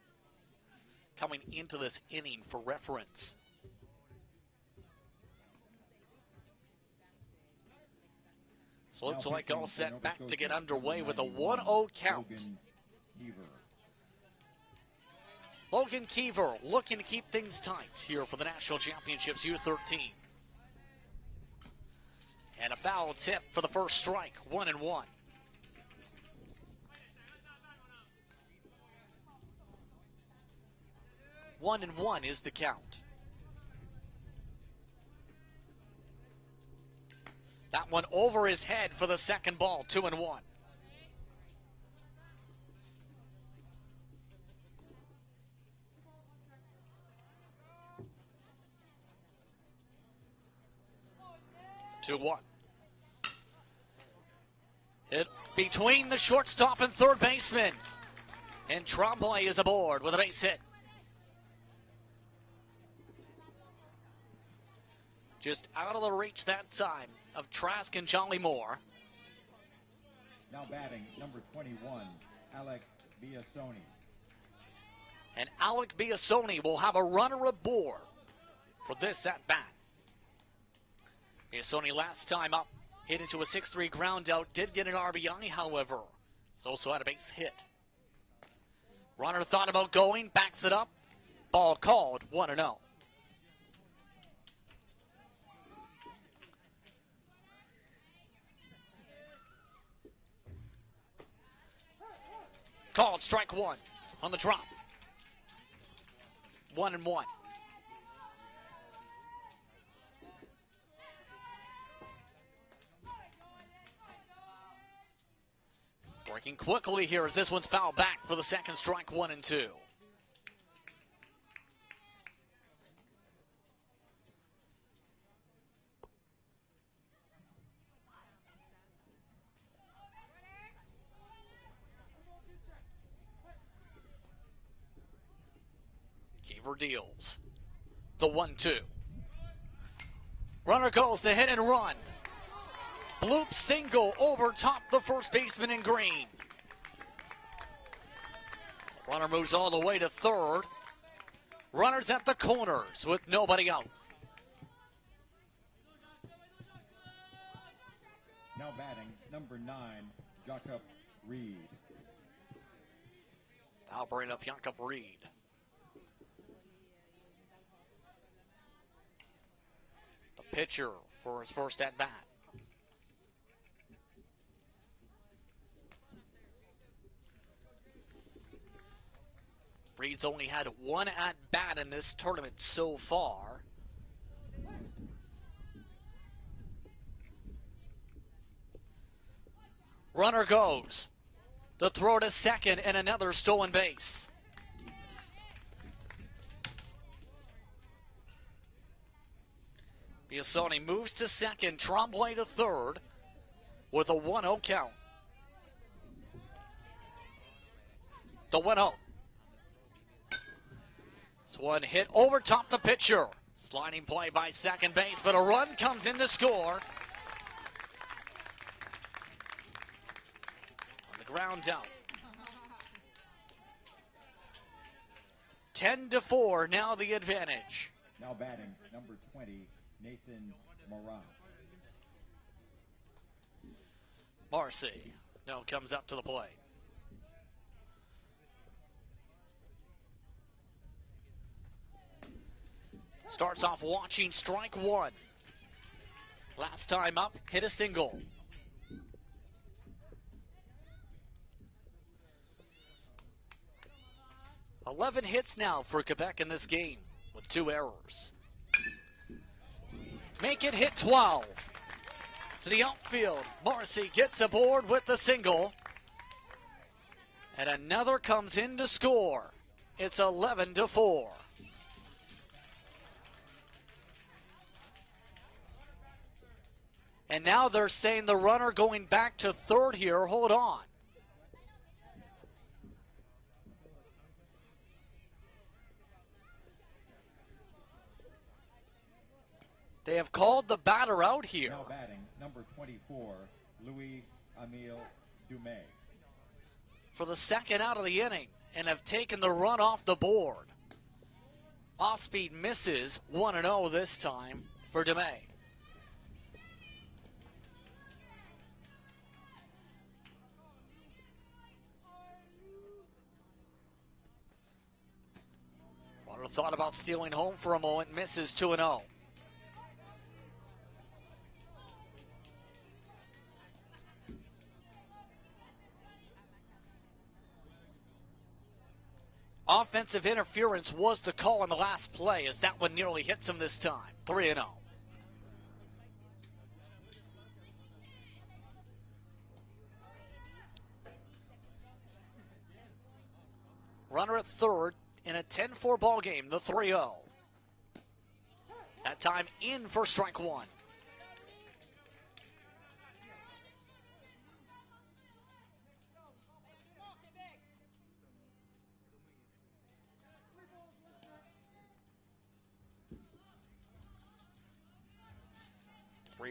coming into this inning for reference. So looks like all set back to get underway with a 1-0 count. Logan Kiever looking to keep things tight here for the National Championships U13. And a foul tip for the first strike, 1-1. 1-1 is the count. That one over his head for the second ball, 2-1. Hit between the shortstop and third baseman. And Tremblay is aboard with a base hit. Just out of the reach that time of Trask and Jolly Moore. Now batting, number 21, Alec Biasoni. And Alec Biasoni will have a runner aboard for this at-bat. Sony last time up hit into a 6-3 ground out, did get an RBI, however. He's also had a base hit. Runner thought about going, backs it up. Ball called, 1-0. Called strike one on the drop. 1-1. Working quickly here as this one's fouled back for the second strike, 1-2. Keeper deals. The 1-2. Runner goes to hit and run. Bloop single over top the first baseman in green. Runner moves all the way to third. Runners at the corners with nobody out. Now batting, number 9, Jakob Reed. I'll bring up Jakob Reed. The pitcher for his first at-bat. Reed's only had one at-bat in this tournament so far. Runner goes. The throw to second and another stolen base. Biasoni moves to second, Tremblay to third with a 1-0 count. The 1-0. This one hit over top the pitcher. Sliding play by second base, but a run comes in to score. On the ground out. 10-4, now the advantage. Now batting, number 20, Nathan Moran. Marcy now comes up to the plate. Starts off watching strike one. Last time up, hit a single. $11 hits now for Quebec in this game with 2 errors. Make it hit 12. To the outfield, Marcy gets aboard with the single. And another comes in to score. It's 11-4. And now they're saying the runner going back to third here. Hold on. They have called the batter out here. Now batting, number 24, Louis Emile Dumais. For the second out of the inning and have taken the run off the board. Off-speed misses, 1-0 this time for Dumais. Runner thought about stealing home for a moment, misses 2-0. Offensive interference was the call on the last play as that one nearly hits him this time. 3-0. Runner at third in a 10-4 ball game, the 3-0. That time in for strike one.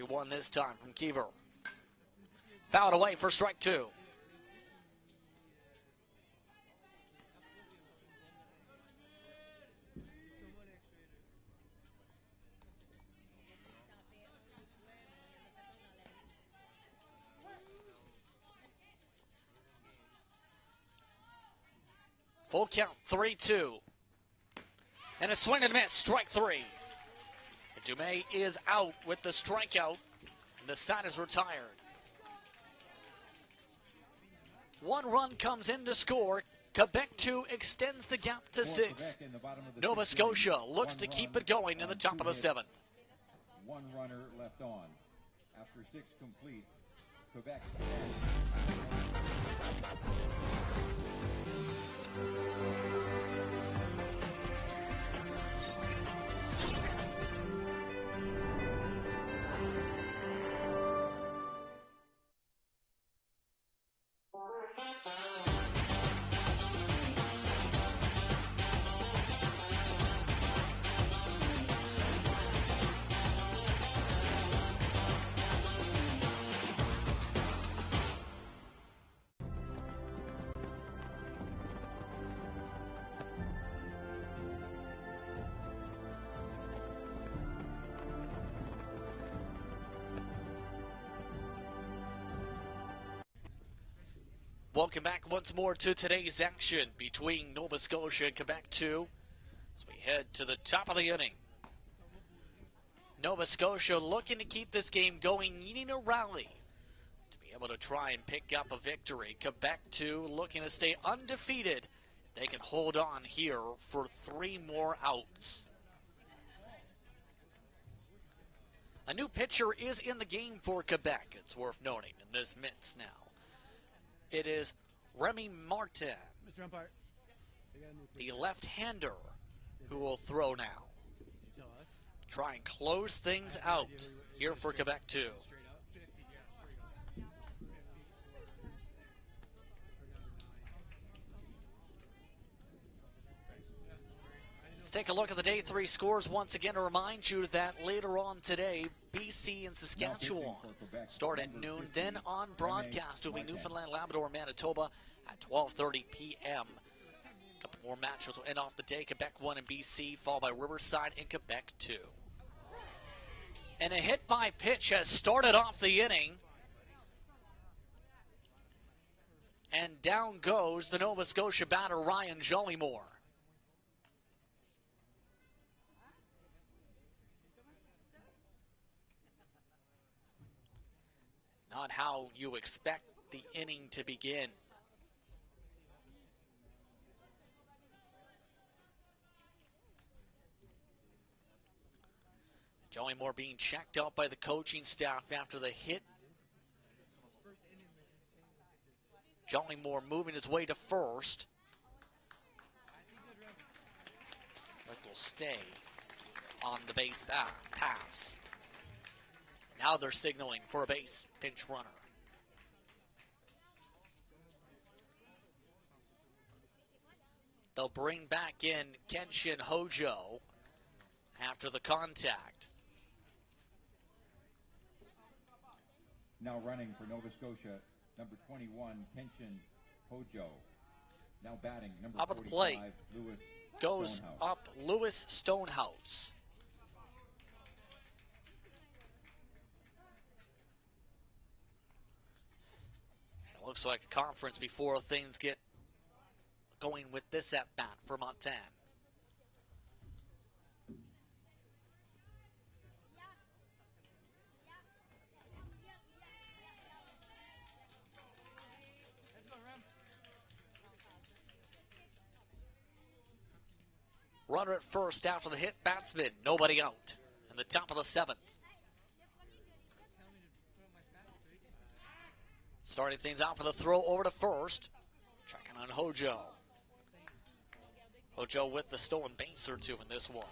One this time from Keever. Fouled away for strike two. Full count, 3-2. And a swing and a miss, strike three. And Dumais is out with the strikeout, and the side is retired. 1 run comes in to score. Quebec 2 extends the gap to 6. Nova Scotia looks to keep it going in the top of the 7th. 1 runner left on. After 6 complete, Quebec. Welcome back once more to today's action between Nova Scotia and Quebec 2 as we head to the top of the inning. Nova Scotia looking to keep this game going, needing a rally to be able to try and pick up a victory. Quebec 2 looking to stay undefeated. They can hold on here for 3 more outs. A new pitcher is in the game for Quebec, it's worth noting, in this midst now. It is Remy Martin, Mr. Umpire, the left-hander, who will throw now. Try and close things out here for Quebec 2. Let's take a look at the day 3 scores once again to remind you that later on today, BC and Saskatchewan start at noon. Then on broadcast will be Newfoundland, Labrador, Manitoba at 12:30 p.m. A couple more matches will end off the day. Quebec 1 and BC, followed by Riverside and Quebec 2. And a hit by pitch has started off the inning. And down goes the Nova Scotia batter, Ryan Jollymore. Not how you expect the inning to begin. Jollymore being checked out by the coaching staff after the hit. Jollymore moving his way to first. But will stay on the base paths. Now they're signaling for a base pinch runner. They'll bring back in Kenshin Hojo after the contact. Now running for Nova Scotia, number 21, Kenshin Hojo. Now batting, number up 45, at the plate Lewis goes Stonehouse. up Lewis Stonehouse. It looks like a conference before things get going with this at-bat for Martin. Runner at first after the hit batsman, nobody out in the top of the 7th. Starting things out for the throw over to first. Checking on Hojo. Hojo with the stolen base or two in this one.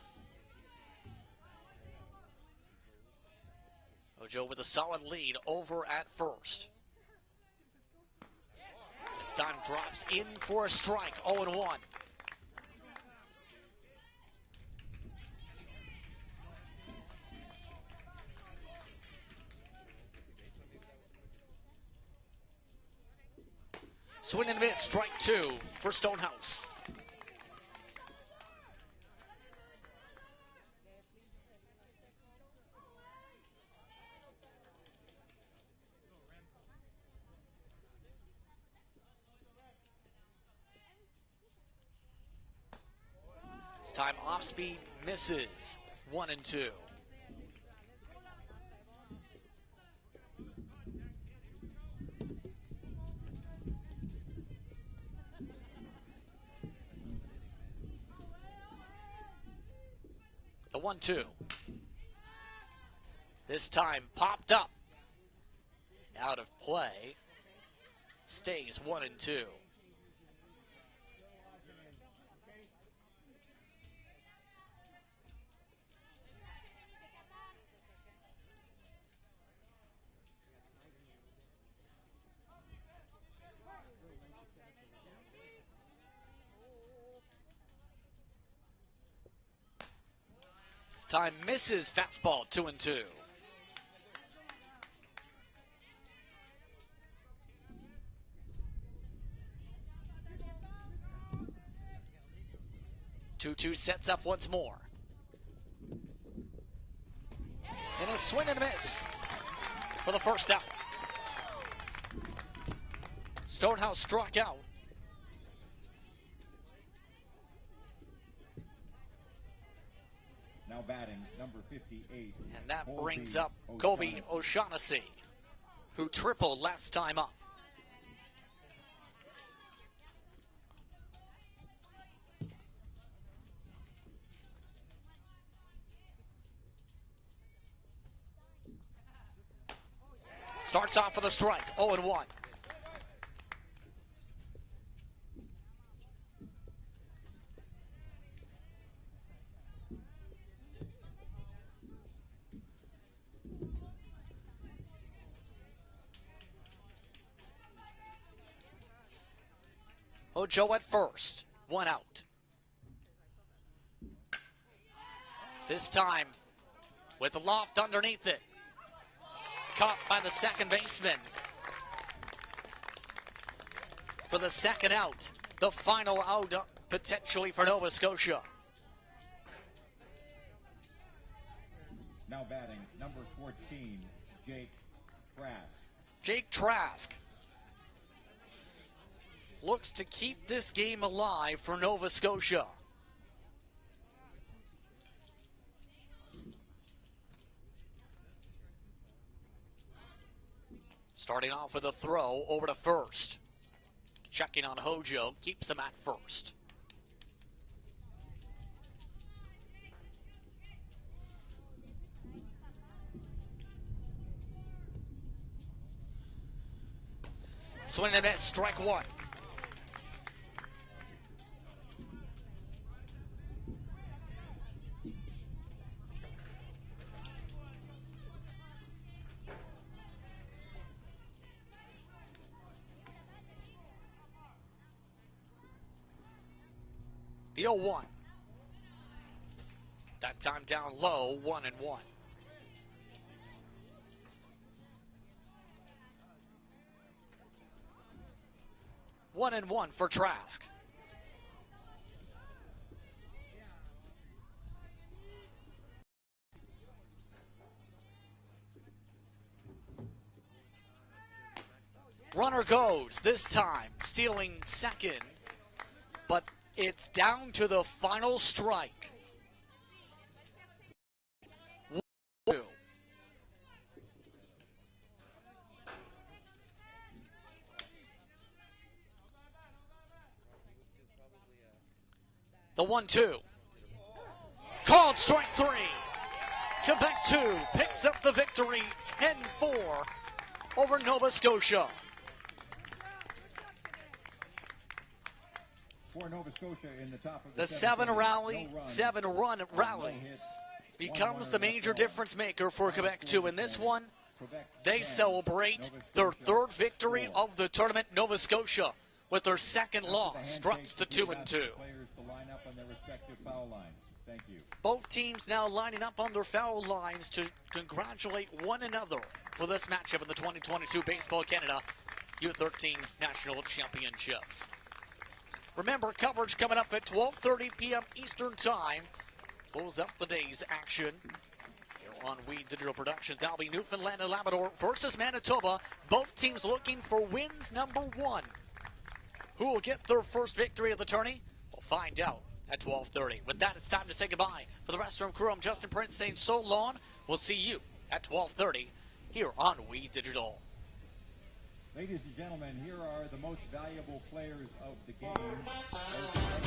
Hojo with a solid lead over at first. This time drops in for a strike, 0-1. Swing and miss, strike 2 for Stonehouse. time off speed misses. 1-2. The 1-2. This time popped up. Out of play. Stays 1-2. This time misses fastball. 2-2. Two sets up once more. And a swing and a miss for the first out. Stonehouse struck out. Now batting, number 58. And that brings up Kobe O'Shaughnessy, who tripled last time up. Starts off with a strike, 0-1. Hojo at first, 1 out. This time with the loft underneath it. Caught by the second baseman for the second out. The final out potentially for Nova Scotia. Now batting, number 14, Jake Trask. Jake Trask looks to keep this game alive for Nova Scotia. Starting off with a throw over to first. Checking on Hojo, keeps him at first. Swing and a miss, strike 1. The 0-1. That time down low, 1-1. 1-1 for Trask. Runner goes, this time stealing second, but it's down to the final strike. 1-2. The 1-2. Called strike 3. Quebec 2 picks up the victory 10-4 over Nova Scotia. For Nova Scotia in the top of the 7-run rally becomes the major difference maker for Quebec 2. In this one, they celebrate their third victory of the tournament. Nova Scotia, with their second loss, drops to 2-2. Both teams now lining up on their foul lines to congratulate one another for this matchup in the 2022 Baseball Canada U13 National Championships. Remember, coverage coming up at 12:30 p.m. Eastern Time. Pulls up the day's action here on Weed Digital Productions. That'll be Newfoundland and Labrador versus Manitoba. Both teams looking for wins number 1. Who will get their first victory of the tourney? We'll find out at 12:30. With that, it's time to say goodbye. For the Restroom crew, I'm Justin Prince saying so long. We'll see you at 12:30 here on We Digital. Ladies and gentlemen, here are the most valuable players of the game.